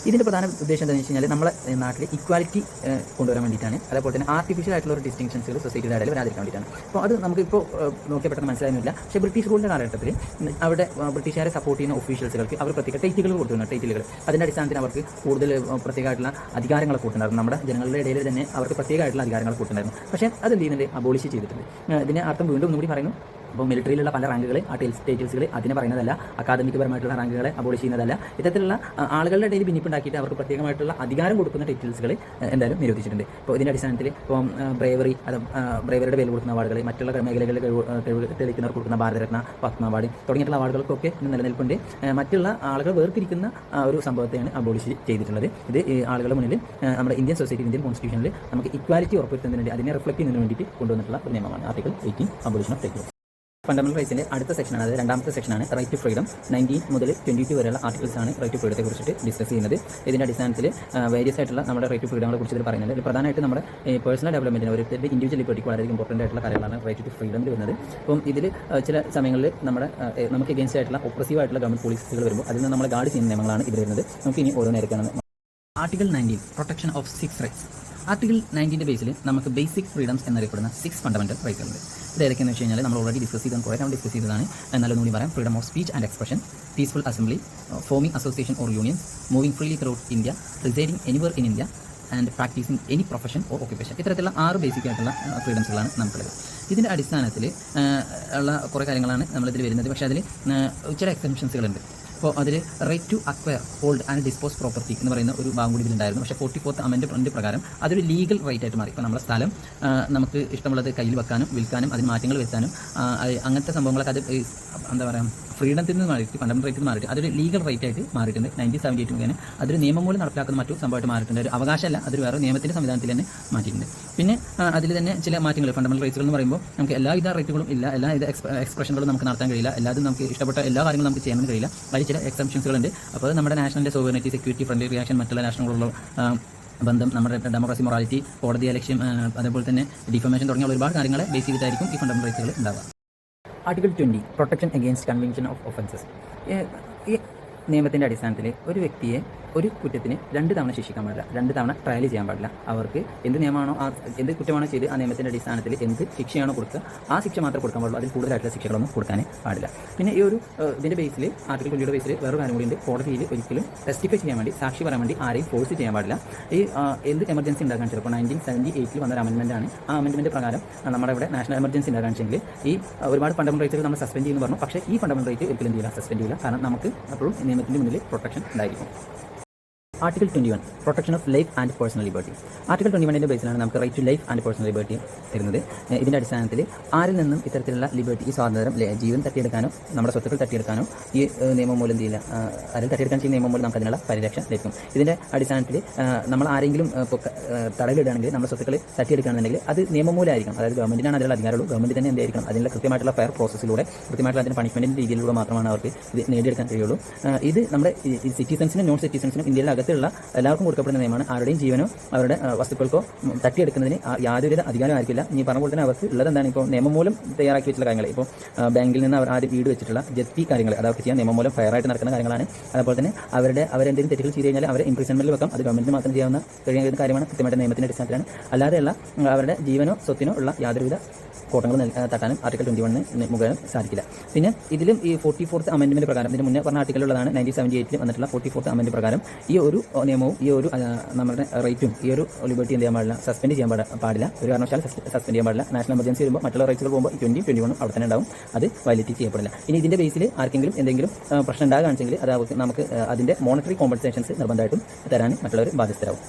ഇതിൻ്റെ പ്രധാന ഉദ്ദേശം എന്താണെന്ന് വെച്ച് കഴിഞ്ഞാൽ നമ്മുടെ നാട്ടിൽ ഇക്വാലിറ്റി കൊണ്ടുവരാൻ വേണ്ടിയിട്ടാണ്. അതേപോലെ തന്നെ ആർട്ടിഫിഷ്യൽ ആയിട്ടുള്ള ഒരു ഡിസ്റ്റിങ്ഷൻസുകൾ സൊസൈറ്റിയുടെ ഇടയിൽ വരാതിരിക്കാൻ വേണ്ടിയിട്ടാണ്. അപ്പോൾ അത് നമുക്കിപ്പോൾ നോക്കിയപ്പെട്ടെന്ന് മനസ്സിലായിരുന്നില്ല. പക്ഷേ ബ്രിട്ടീഷ് റൂളിൻ്റെ കാലഘട്ടത്തിൽ അവിടെ ബ്രിട്ടീഷുകാരെ സപ്പോർട്ട് ചെയ്യുന്ന ഒഫീഷ്യൽസുകൾക്ക് അവർ പ്രത്യേക ടൈറ്റിലുകൾ കൊടുത്തിരുന്നു. ടൈറ്റിലുകൾ അതിൻ്റെ അടിസ്ഥാനത്തിൽ അവർക്ക് കൂടുതൽ പ്രത്യേകമായിട്ടുള്ള അധികാരങ്ങൾ കൂട്ടുണ്ടായിരുന്നു. നമ്മുടെ ജനങ്ങളുടെ ഇടയിൽ തന്നെ അവർക്ക് പ്രത്യേകമായിട്ടുള്ള അധികാരങ്ങൾ കൂട്ടുണ്ടായിരുന്നു. പക്ഷേ അത് എന്ത് ചെയ്യുന്നുണ്ട്, അബോളിഷ് ചെയ്തിട്ടുണ്ട്. ഇതിൻ്റെ അർത്ഥം വീണ്ടും ഒന്നുകൂടി പറയുന്നു. അപ്പോൾ മിലിറ്ററിയിലുള്ള പല റാങ്കുകൾ, ആ ടൈറ്റിൽസുകൾ അതിനെ പറയുന്നതല്ല, അക്കാദമിക് പരമായിട്ടുള്ള റാങ്കുകളെ അബോളിഷ് ചെയ്യുന്നതല്ല. ഇത്തരത്തിലുള്ള ആളുകളുടെ ഇടയിൽ ഭിന്നിപ്പുണ്ടാക്കിയിട്ട് അവർക്ക് പ്രത്യേകമായിട്ടുള്ള അധികാരം കൊടുക്കുന്ന ടൈറ്റിൽസുകൾ എന്തായാലും നിരോധിച്ചിട്ടുണ്ട്. ഇപ്പോൾ ഇതിൻ്റെ അടിസ്ഥാനത്തിൽ ഇപ്പോൾ ബ്രേവറിയുടെ പേര് കൊടുക്കുന്ന അവാർഡുകൾ, മറ്റുള്ള മേഖലകളിൽ തെളിയിക്കുന്നവർക്ക് കൊടുക്കുന്ന ഭാരതരത്ന, പത്മ അവാർഡ് തുടങ്ങിയിട്ടുള്ള അവാർഡുകൾക്കൊക്കെ നിലനിൽപ്പുണ്ട്. മറ്റുള്ള ആളുകൾ വേർതിരിക്കുന്ന ഒരു സംഭവത്തെയാണ് അബോളിഷ് ചെയ്തിട്ടുള്ളത്. ഇത് ആളുകളുടെ മുന്നിൽ നമ്മുടെ ഇന്ത്യൻ സൊസൈറ്റി, ഇന്ത്യൻ കോൺസ്റ്റിറ്റ്യൂഷനിൽ നമുക്ക് ഇക്വാലിറ്റി ഉറപ്പുവരുത്തുന്നതിന് വേണ്ടി, അതിനെ റിഫ്ലക്ട് ചെയ്യുന്നതിന് വേണ്ടിയിട്ട് കൊണ്ടുവന്നിട്ടുള്ള ഒരു നിയമമാണ് article 18 abolition of titles. Fundamental റൈറ്റ്സിൻ്റെ അടുത്ത സെക്ഷനാണ്, അതായത് രണ്ടാമത്തെ സെക്ഷനാണ് റൈറ്റ് ടു ഫ്രീഡം. 19 മുതൽ 22 വരെയുള്ള ആർട്ടിക്കിൾസ് ആണ് റൈറ്റ് ടു ഫ്രീഡത്തെ കുറിച്ചിട്ട് ഡിസ്കസ് ചെയ്യുന്നത്. ഇതിൻ്റെ അടിസ്ഥാനത്തിൽ വേരിയസ് ആയിട്ടുള്ള നമ്മുടെ റൈറ്റ് ടു ഫ്രീഡങ്ങളെ കുറിച്ച് ഇതിൽ പറയുന്നത്. ഇതിൽ പ്രധാനമായിട്ട് നമ്മുടെ പേഴ്സണൽ ഡെവലപ്മെൻറ്റിന് ഒരു ഇൻഡിവിജ്വൽ ലിബർട്ടിക്ക് വളരെ ഇമ്പോർട്ടൻ്റ് ആയിട്ടുള്ള കാര്യങ്ങളാണ് റൈറ്റ് ടു ഫ്രീഡമിൽ വരുന്നത്. അപ്പം ഇതിൽ ചില സമയങ്ങളിൽ നമുക്ക് എഗെയിൻസ്റ്റ് ആയിട്ടുള്ള ഒപ്രസീവ് ആയിട്ടുള്ള ഗവൺമെൻറ് പോളിസികൾ വരുമ്പോൾ അതിൽ നിന്ന് നമ്മളെ ഗാർഡ് ചെയ്യുന്ന നിയമങ്ങളാണ് ഇതിൽ വരുന്നത്. നമുക്ക് ഇനി ഓരോന്നേരൊക്കെയാണ്. Article 19 protection of 6 rights. Article 19 ബേസിൽ നമുക്ക് ബേസിക് ഫ്രീഡംസ് എന്നറിയപ്പെടുന്ന 6 ഫണ്ടമെന്റൽ റൈറ്റ്സ് ഉണ്ട്. ഇത് ഏതൊക്കെയെന്ന് വെച്ച് കഴിഞ്ഞാൽ നമ്മൾ ഓൾറെഡി ഡിസ്കസ് ചെയ്താണ്, കുറേ തവണ ഡിസ്കസ് ചെയ്തതാണ്. എന്നാലും കൂടി പറയാം. Freedom of speech and expression, peaceful assembly, forming association or unions, moving freely throughout India, residing anywhere in India and practising any profession or occupation. ഇത്തരത്തിലുള്ള 6 ബേസിക് ആയിട്ടുള്ള ഫ്രീഡംസുകളാണ് നമുക്കുള്ളത്. ഇതിൻ്റെ അടിസ്ഥാനത്തിൽ ഉള്ള കുറേ കാര്യങ്ങളാണ് നമ്മളിതിൽ വരുന്നത്. പക്ഷേ അതിൽ ചില എക്സെപ്ഷൻസുകളുണ്ട്. അപ്പോൾ അതിൽ right to acquire, hold and dispose property എന്ന് പറയുന്ന ഒരു ഭാഗം കൂടി ഇതിലുണ്ടായിരുന്നു. പക്ഷേ 44th അമെൻഡ്മെൻറ്റ് പ്രകാരം അതൊരു ലീഗൽ റൈറ്റ് ആയിട്ട് മാറി. ഇപ്പോൾ നമ്മുടെ സ്ഥലം നമുക്ക് ഇഷ്ടമുള്ളത് കയ്യിൽ വെക്കാനും വിൽക്കാനും അതിന് മാറ്റങ്ങൾ വരുത്താനും അങ്ങനത്തെ സംഭവങ്ങളൊക്കെ അത് എന്താ പറയുക ഫ്രീഡത്തിൽ നിന്ന് മാറിയിട്ട് ഫണ്ടമെന്റൽ റൈറ്റിൽ മാറിയിട്ട് അതൊരു ലീഗൽ റൈറ്റ് ആയിട്ട് മാറിയിട്ടുണ്ട്. 1978 മുഖേന അതൊരു നിയമം മൂലം നടപ്പിലാക്കുന്ന മറ്റു സംഭവമായിട്ട് മാറിയിട്ടുണ്ട്. ഒരു അവകാശമല്ല, അതൊരു വേറെ നിയമത്തിൻ്റെ സംവിധാനത്തിൽ തന്നെ മാറ്റിയിട്ടുണ്ട്. പിന്നെ അതിൽ തന്നെ ചില മാറ്റങ്ങൾ, ഫണ്ടമെന്റൽ റൈറ്റ്സുകൾ എന്ന് പറയുമ്പോൾ നമുക്ക് എല്ലാവിധ റൈറ്റുകളും ഇല്ല, എല്ലാവിധ എക്സ്പ്രഷനുകളും നമുക്ക് നടത്താൻ കഴിയില്ല, എല്ലാതും നമുക്ക് ഇഷ്ടപ്പെട്ട എല്ലാ കാര്യങ്ങളും നമുക്ക് ചെയ്യാൻ കഴിയില്ല. അതിൽ ചില എക്സംഷൻസുകളുണ്ട്. അപ്പോൾ നമ്മുടെ നാഷണലിൻ്റെ സോവറിനിറ്റി, സെക്യൂരിറ്റി, ഫ്രണ്ട്ലി റിയാക്ഷൻ, മറ്റുള്ള നാഷണലുള്ള ബന്ധം, നമ്മുടെ ഡെമോക്രസി, മൊറാലിറ്റി, കോടതി ലക്ഷ്യം, അതേപോലെ തന്നെ ഡിഫമേഷൻ തുടങ്ങിയ ഒരുപാട് കാര്യങ്ങളെ ബേസ് ചെയ്തിട്ടായിരിക്കും ഈ ഫണ്ടമെന്റൽ റൈറ്റ്സുകൾ ഉണ്ടാവുക. Article 20 protection against convention of offences. ഈ നിയമത്തിൻ്റെ അടിസ്ഥാനത്തിൽ ഒരു വ്യക്തിയെ ഒരു കുറ്റത്തിന് 2 തവണ ശിക്ഷിക്കാൻ പാടില്ല, 2 തവണ ട്രയൽ ചെയ്യാൻ പാടില്ല. അവർക്ക് എന്ത് നിയമമാണോ എന്ത് കുറ്റമാണോ ചെയ്ത് ആ നിയമത്തിൻ്റെ അടിസ്ഥാനത്തിൽ എന്ത് ശിക്ഷയാണോ കൊടുക്കുക ആ ശിക്ഷ മാത്രമേ കൊടുക്കാൻ പാടുള്ളൂ. അതിൽ കൂടുതലായിട്ടുള്ള ശിക്ഷകളൊന്നും കൊടുക്കാനേ പാടില്ല. പിന്നെ ഈ ഒരു ഇതിൻ്റെ ബേസിൽ ആർട്ടിക്കിൾ 20 ബേസിൽ വേറൊരു കാര്യം കൂടി ഉണ്ട്. കോടതിയിൽ ഒരിക്കലും ടെസ്റ്റിഫൈ ചെയ്യാൻ വേണ്ടി, സാക്ഷി പറയാൻ വേണ്ടി ആരെയും ഫോഴ്സ് ചെയ്യാൻ പാടില്ല. ഈ എന്ത് എമർജൻസി ഉണ്ടാക്കാൻ ചിലപ്പോൾ 1978 വന്നൊരു അമെൻമെൻറ്റാണ്. ആ അമെൻമെൻറ്റ് പ്രകാരം നമ്മുടെ ഇവിടെ നാഷണൽ എമർജൻസി ഉണ്ടാകാൻ വെച്ചെങ്കിൽ ഈ ഒരുപാട് ഫണ്ടമെന്റൽ റൈറ്റ്സുകൾ നമ്മൾ സസ്പെൻഡ് ചെയ്യുന്നു പറഞ്ഞു. പക്ഷേ ഈ ഫണ്ടമെന്റൽ റൈറ്റ് ഒരിക്കലും എന്ത് ചെയ്യില്ല, സസ്പെൻഡ് ചെയ്യില്ല. കാരണം നമുക്ക് അപ്പോഴും നിയമത്തിൻ്റെ മുന്നിൽ പ്രൊട്ടക്ഷൻ ഉണ്ടായിരിക്കും. Article 21 protection of life and personal liberty. Article 21ൻ്റെ ബേസിലാണ് നമുക്ക് right to life and personal liberty തരുന്നത്. ഇതിൻ്റെ അടിസ്ഥാനത്തിൽ ആരിൽ നിന്നും ഇത്തരത്തിലുള്ള ലിബർട്ടി, ഈ സ്വാതന്ത്ര്യം, ജീവൻ തട്ടിയെടുക്കാനോ നമ്മുടെ സ്വത്തുക്കൾ തട്ടിയെടുക്കാനോ ഈ നിയമം മൂലം എന്ത് ചെയ്യില്ല, അതിൽ തട്ടിയെടുക്കാൻ ചെയ്യുന്ന നിയമം മൂലം നമുക്ക് അതിനുള്ള പരിരക്ഷ ലഭിക്കും. ഇതിൻ്റെ അടിസ്ഥാനത്തിൽ നമ്മൾ ആരെങ്കിലും തടയിലിടുകയാണെങ്കിൽ നമ്മുടെ സ്വത്തുക്കൾ തട്ടിയെടുക്കുകയാണെന്നുണ്ടെങ്കിൽ അത് നിയമം മൂലമായിരിക്കും. അതായത് ഗവൺമെൻറ്റിനാണ് അതിലുള്ള അധികാരമുള്ളൂ. ഗവൺമെൻറ് തന്നെ എന്തായിരിക്കണം, അതിനുള്ള കൃത്യമായിട്ടുള്ള ഫെയർ പ്രോസസ്സിലൂടെ, കൃത്യമായിട്ടുള്ള അതിൻ്റെ പണിഷ്മെൻറ്റിൻ്റെ രീതിയിലൂടെ മാത്രമാണ് അവർക്ക് ഇത് നേടിയെടുക്കാൻ കഴിയുള്ളൂ. ഇത് നമ്മുടെ സിറ്റിസൺസിനും നോൺ സിറ്റിസൺസിനും ഇന്ത്യയിലെ അകത്തുള്ള എല്ലാവർക്കും കൊടുക്കപ്പെടുന്ന നിയമമാണ്. ആരുടെയും ജീവനോ അവരുടെ വസ്തുക്കൾക്കോ തട്ടിയെടുക്കുന്നതിന് യാതൊരു അധികാരം ആയിരിക്കില്ല. ഇനി പറഞ്ഞ പോലെ തന്നെ അവർക്ക് ഉള്ളത് എന്താണ്, ഇപ്പോൾ നിയമം മൂലം തയ്യാറാക്കി വെച്ചിട്ടുള്ള കാര്യങ്ങൾ, ഇപ്പോൾ ബാങ്കിൽ നിന്ന് അവർ ആദ്യം വീട് വെച്ചിട്ടുള്ള ജപ്തി കാര്യങ്ങൾ, അതൊക്കെ ചെയ്യാൻ നിയമം മൂലം ഫെയറായിട്ട് നടക്കുന്ന കാര്യങ്ങളാണ്. അതുപോലെ തന്നെ അവരെന്തെങ്കിലും തെറ്റുകൾ ചെയ്ത് കഴിഞ്ഞാൽ അവരെ ഇംപ്രിസൺമെന്റിൽ വെക്കാം. അത് ഗവൺമെന്റിന് മാത്രം കഴിയുന്ന കാര്യമാണ്, കൃത്യമായിട്ട് നിയമത്തിൻ്റെ അടിസ്ഥാനത്തിലാണ്. അല്ലാതെയുള്ള അവരുടെ ജീവനോ സ്വത്തിനോ ഉള്ള യാതൊരുവിധ കോട്ടങ്ങൾ തട്ടാനും ആർട്ടിക്കിൾ 21 മുഖേന സാധിക്കില്ല. പിന്നെ ഇതിലും ഈ 44th അമെൻഡ്മെൻറ്റ് പ്രകാരം, ഇതിന് മുന്നേ പറഞ്ഞ ആർട്ടിക്കിളുള്ളതാണ് 1978 വന്നിട്ടുള്ള 44th അമെൻഡ്മെൻറ്റ് പ്രകാരം ഈ ഒരു നിയമവും ഈ ഒരു നമ്മുടെ റൈറ്റും ഈ ഒരു ലിബർട്ടി എന്ത് ചെയ്യാൻ പാടില്ല, സസ്പെൻഡ് ചെയ്യാൻ പാടില്ല. ഒരു കാരണവശാലും സസ്പെൻഡ് ചെയ്യാൻ പാടില്ല. നാഷണൽ എമർജൻസി വരുമ്പോൾ മറ്റുള്ള റൈറ്റ്സുകൾ പോകുമ്പോൾ 20, 21 അവിടെ തന്നെ ഉണ്ടാവും. അത് വയലേറ്റ് ചെയ്യപ്പെടില്ല. ഇനി ഇതിൻ്റെ ബേസിൽ ആർക്കെങ്കിലും എന്തെങ്കിലും പ്രശ്നം ഉണ്ടാകുകയാണെങ്കിൽ അത് നമുക്ക് അതിൻ്റെ മോണിറ്ററി കോമ്പൻസേഷൻസ് നിർബന്ധമായിട്ടും തരാൻ മറ്റുള്ളവർ ബാധ്യസ്ഥരാകും.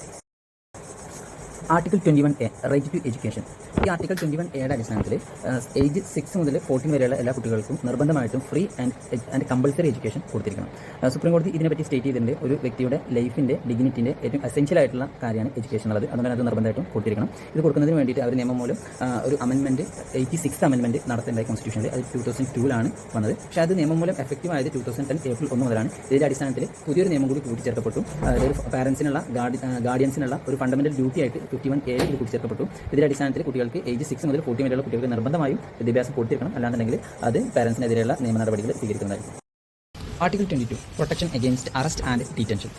Article 21A right to education. ഈ ആർട്ടിക്കിൾ 21Aയുടെ അടിസ്ഥാനത്തിൽ ഏജ് 6 മുതൽ 14 വരെയുള്ള എല്ലാ കുട്ടികൾക്കും നിർബന്ധമായിട്ടും ഫ്രീ ആൻഡ് കമ്പൾസറി എഡ്യൂക്കേഷൻ കൊടുത്തിരിക്കണം. സുപ്രീം കോടതി ഇതിനെപ്പറ്റി സ്റ്റേറ്റ് ചെയ്തിട്ടുണ്ട്. ഒരു വ്യക്തിയുടെ ലൈഫിൻ്റെ ഡിഗ്നിറ്റിൻ്റെ ഏറ്റവും എസെൻഷ്യൽ ആയിട്ടുള്ള കാര്യമാണ് എഡ്യൂക്കേഷൻ ഉള്ളത്. അതുകൊണ്ട് അത് നിർബന്ധമായിട്ടും കൊടുത്തിരിക്കണം. ഇത് കൊടുക്കുന്നതിന് വേണ്ടിയിട്ട് അവർ നിയമം മൂലം ഒരു അമെൻമെൻറ്റ് 86th അമെൻമെൻറ്റ് നടത്തേണ്ട കോൺസ്റ്റിറ്റ്യൂഷനിൽ അത് 2002 വന്നത്. പക്ഷേ അത് നിയമം മൂലം എഫക്റ്റീവ് ആയത് 2010 ഏപ്രിൽ 1 മുതലാണ്. ഇതിൻ്റെ അടിസ്ഥാനത്തിൽ പുതിയൊരു നിയമം കൂടി കൂട്ടിച്ചേർക്കപ്പെട്ടു. അതായത് പാരൻസിനുള്ള ഗാർഡിയൻസിനുള്ള ഒരു ഫണ്ടമെന്റൽ ഡ്യൂട്ടി ആയിട്ട് 51A ഇത് കൂട്ടിച്ചേർക്കപ്പെട്ടു. ഇതിൻ്റെ അടിസ്ഥാനത്തിൽ കുട്ടികൾക്ക് ഏജ് 6 മുതൽ 14 വരെയുള്ള കുട്ടികൾക്ക് നിർബന്ധമായും വിദ്യാഭ്യാസം കൊടുത്തിരിക്കണം. അല്ലാന്നുണ്ടെങ്കിൽ അത് പാരൻസിനെതിരെയുള്ള നിയമ നടപടികൾ സ്വീകരിക്കുന്നതായിരിക്കും. Article 22 protection against arrest and detention.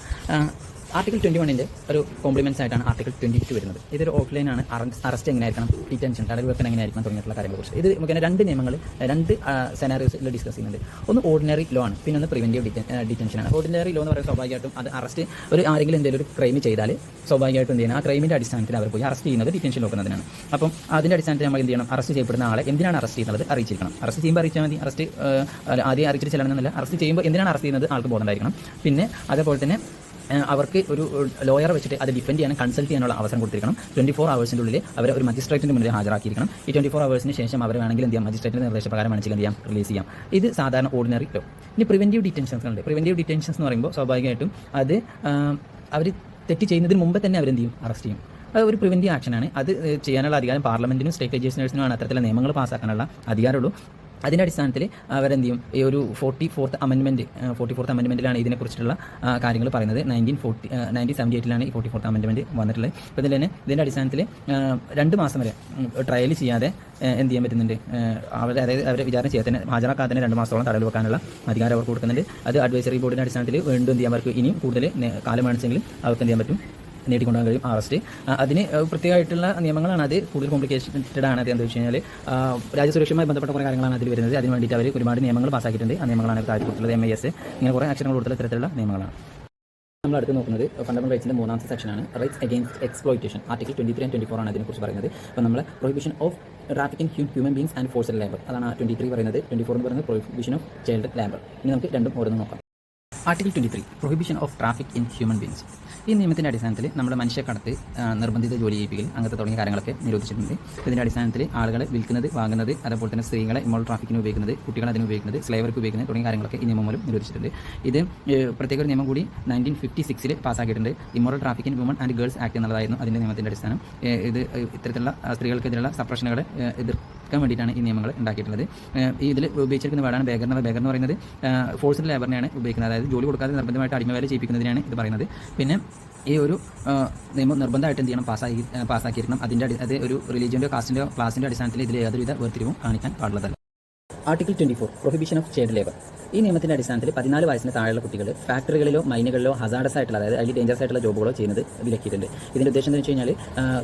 Article 21ൻ്റെ ഒരു കോംപ്ലിമെൻറ്റ്സ് ആയിട്ടാണ് ആർട്ടിക്കിൾ 22 വരുന്നത്. ഇതൊരു ഓഫ്ലൈനാണ്. അറസ്റ്റ് എങ്ങനെയായിരിക്കണം, ഡിറ്റൻഷൻ, തടവിൽ വെക്കാൻ എങ്ങനെയായിരിക്കണം തുടങ്ങിയിട്ടുള്ള കാര്യങ്ങളെക്കുറിച്ച് ഇത് മുഖേന 2 നിയമങ്ങൾ 2 സെനാറിയോസിൽ ഡിസ്കസ് ചെയ്യുന്നുണ്ട്. ഒന്ന് ഓർഡിനറി ലോ ആണ്, പിന്നെ ഒന്ന് പ്രിവെൻറ്റീവ് ഡിറ്റൻഷനാണ്. ഓർഡിനറി ലോ എന്ന് പറയുന്നത് സ്വാഭാവികമായിട്ടും അത് അറസ്റ്റ് ആരെങ്കിലും എന്തെങ്കിലും ഒരു ക്രൈം ചെയ്താൽ സ്വാഭാവികമായിട്ടും എന്ത് ചെയ്യണം, ആ ക്രൈമിൻ്റെ അടിസ്ഥാനത്തിൽ അവർ പോയി അറസ്റ്റ് ചെയ്യുന്നത് ഡിറ്റൻഷൻ നോക്കുന്നതിനാണ്. അപ്പം അതിൻ്റെ അടിസ്ഥാനത്തിൽ നമ്മൾ എന്ത് ചെയ്യണം, അറസ്റ്റ് ചെയ്യപ്പെടുന്ന ആളെ എന്തിനാണ് അറസ്റ്റ് ചെയ്യുന്നത് അറിയിച്ചിരിക്കണം. അറസ്റ്റ് ചെയ്യുമ്പോൾ അറിയിച്ചാൽ മതി. ആദ്യം അറിയിച്ചിട്ട് ചെല്ലണമെന്നല്ല, അറസ്റ്റ് ചെയ്യുമ്പോൾ എന്തിനാണ് അറസ്റ്റ് ചെയ്യുന്നത് ആൾക്ക് ബോധമുണ്ടായിരിക്കണം. പിന്നെ അതേപോലെ തന്നെ അവർക്ക് ഒരു ലോയറെ വെച്ചിട്ട് അത് ഡിഫെൻഡ് ചെയ്യാനും കൺസൾട്ട് ചെയ്യാനുള്ള അവസരം കൊടുത്തിരിക്കണം. 24 hours ഉള്ളിൽ അവരെ ഒരു മജിസ്ട്രേറ്റിൻ്റെ മുന്നിൽ ഹാജരാക്കിയിരിക്കണം. ഈ 24 hours ശേഷം അവർ വേണമെങ്കിൽ എന്ത് ചെയ്യാം, മജിസ്ട്രേറ്റിൻ്റെ നിർദ്ദേശപ്രകാരം വേണമെങ്കിൽ എന്ത് ചെയ്യാം, റിലീസ് ചെയ്യാം. ഇത് സാധാരണ ഓർഡിനറി ലോ. ഇനി പ്രിവെൻറ്റീവ് ഡിറ്റൻഷൻസ് ഉണ്ട്. പ്രിവെൻറ്റീവ് ഡിറ്റൻഷൻസ് എന്ന് പറയുമ്പോൾ സ്വാഭാവികമായിട്ടും അത് അവർ തെറ്റ് ചെയ്യുന്നതിന് മുമ്പ് തന്നെ അവരെന്ത് ചെയ്യും, അറസ്റ്റ് ചെയ്യും. അത് ഒരു പ്രിവെൻറ്റീവ് ആക്ഷനാണ്. അത് ചെയ്യാനുള്ള അധികാരം പാർലമെൻറ്റിനും സ്റ്റേറ്റ് ലെജിസ്ലേഷനുമാണ് അത്തരത്തിലുള്ള നിയമങ്ങൾ പാസ്സാക്കാനുള്ള അധികാരമുള്ളൂ. അതിൻ്റെ അടിസ്ഥാനത്തിൽ അവരെന്ത് ചെയ്യും, ഈ ഒരു 44th അമെൻമെൻറ്റിലാണ് ഇതിനെക്കുറിച്ചിട്ടുള്ള കാര്യങ്ങൾ പറയുന്നത്. 1978 ഈ 44th അമെൻമെൻറ്റ് വന്നിട്ടുള്ളത്. അപ്പോൾ ഇതിൽ തന്നെ ഇതിൻ്റെ അടിസ്ഥാനത്തിൽ 2 മാസം വരെ ട്രയൽ ചെയ്യാതെ എന്ത് ചെയ്യാൻ പറ്റുന്നുണ്ട്, അതായത് അവരെ വിചാരണ ചെയ്യാൻ തന്നെ ഹാജരാക്കാതെ തന്നെ 2 മാസത്തോളം തടവിൽ വെക്കാനുള്ള അധികാരം അവർക്ക് കൊടുക്കുന്നുണ്ട്. അത് അഡ്വൈസറി ബോർഡിൻ്റെ അടിസ്ഥാനത്തിൽ വീണ്ടും എന്ത് ചെയ്യാൻ അവർക്ക് ഇനിയും കൂടുതൽ കാലം വേണിച്ചെങ്കിൽ അവർക്ക് എന്ത് ചെയ്യാൻ പറ്റും, നേടിക്കൊണ്ടുപോകാൻ കഴിയും അറസ്റ്റ്. അതിന് പ്രത്യേകമായിട്ടുള്ള നിയമങ്ങളാണ്, അത് കൂടുതൽ കോംപ്ലിക്കേറ്റഡ് ആണ്. അത് എന്താ വെച്ച് കഴിഞ്ഞാൽ രാജ്യസുരക്ഷയുമായി ബന്ധപ്പെട്ട കുറേ കാര്യങ്ങളാണ് അതിൽ വരുന്നത്. അതിന് വേണ്ടിയിട്ട് അവർ ഒരുപാട് നിയമങ്ങൾ പാസ്സാക്കിയിട്ടുണ്ട്. ആ നിയമങ്ങളാണ് താഴെ കൊടുത്തുള്ളത്. MIS ഇങ്ങനെ കുറേ അക്ഷരങ്ങൾ കൊടുത്തുള്ള ഇത്തരത്തിലുള്ള നിയമങ്ങളാണ്. നമ്മൾ അടുത്ത് നോക്കുന്നത് ഫണ്ടമെന്റൽ റൈറ്റ്സിൻ്റെ 3ാമത്തെ സെക്ഷനാണ്, rights against exploitation. Article 23 and 24 ആണ് അതിനെക്കുറിച്ച് പറയുന്നത്. അപ്പോൾ നമ്മൾ prohibition of trafficking human beings and forced labour, അതാണ് 23 പറയുന്നത്. 24 എന്ന് പറയുന്നത് പ്രൊഹിബിഷൻ ഓഫ് ചൈൽഡ് ലേബർ. ഇനി നമുക്ക് രണ്ടും ഓരോന്ന് നോക്കാം. Article 23 prohibition of traffic in human beings. ഈ നിയമത്തിൻ്റെ അടിസ്ഥാനത്തിൽ നമ്മുടെ മനുഷ്യക്കടത്ത്, നിർബന്ധിത ജോലി ചെയ്യിപ്പിക്കൽ, അങ്ങനത്തെ തുടങ്ങിയ കാര്യങ്ങളൊക്കെ നിരോധിച്ചിട്ടുണ്ട്. ഇതിൻ്റെ അടിസ്ഥാനത്തിൽ ആളുകളെ വിൽക്കുന്നത്, വാങ്ങുന്നത്, അതേപോലെ തന്നെ സ്ത്രീകളെ ഇമ്മോറൽ ട്രാഫിക്കിന് ഉപയോഗിക്കുന്നത്, കുട്ടികളെ അതിന് ഉപയോഗിക്കുന്നത്, സ്ലേവർക്ക് ഉപയോഗിക്കുന്നത് തുടങ്ങിയ കാര്യങ്ങളൊക്കെ ഈ നിയമം മൂലം നിരോധിച്ചിട്ടുണ്ട്. ഇത് പ്രത്യേക ഒരു നിയമം കൂടി 1956 പാസ്സാക്കിയിട്ടുണ്ട്. Immoral traffic in woman and girls act എന്നുള്ളതായിരുന്നു അതിൻ്റെ നിയമത്തിൻ്റെ അടിസ്ഥാനം. ഇത് ഇത്തരത്തിലുള്ള സ്ത്രീകൾക്കെതിരെയുള്ള സപ്രഷനുകളെ എതിർക്കാൻ വേണ്ടിയിട്ടാണ് ഈ നിയമങ്ങൾ ഉണ്ടാക്കിയിട്ടുള്ളത്. ഇതിൽ ഉപയോഗിച്ചിരിക്കുന്ന വേർഡാണ് ബേഗർ എന്നുള്ളത്. ബേഗർ എന്ന് പറയുന്നത് ഫോഴ്സ്ഡ് ലേബറിനെയാണ് ഉപയോഗിക്കുന്നത്, അതായത് ജോലി കൊടുക്കാതെ നിർബന്ധമായിട്ട് അടിമവേല ചെയ്യിപ്പിക്കുന്നതിനാണ് ഇത് പറയുന്നത്. പിന്നെ ഈ ഒരു നിയമം നിർബന്ധമായിട്ട് എന്ത് ചെയ്യണം, പാസ്സാക്കിയിരിക്കണം. അത് ഒരു റിലീജിയൻ്റെയോ കാസ്റ്റിൻ്റെയോ ക്ലാസിൻ്റെ അടിസ്ഥാനത്തിൽ ഇതിൽ യാതൊരുവിധ വേർതിരിവും കാണിക്കാൻ പാടുള്ളതല്ല. Article 24 prohibition of child labour. ഈ നിയമത്തിൻ്റെ അടിസ്ഥാനത്തിൽ 14 വയസ്സിന് താഴെയുള്ള കുട്ടികൾ ഫാക്ടറികളിലോ മൈനുകളിലോ ഹസാഡസ് ആയിട്ടുള്ള, അതായത് അതിൽ ഡേഞ്ചറസ് ആയിട്ടുള്ള ജോബുകളോ ചെയ്യുന്നത് വിലക്കിയിട്ടുണ്ട്. ഇതിൻ്റെ ഉദ്ദേശം എന്ന് വെച്ച് കഴിഞ്ഞാൽ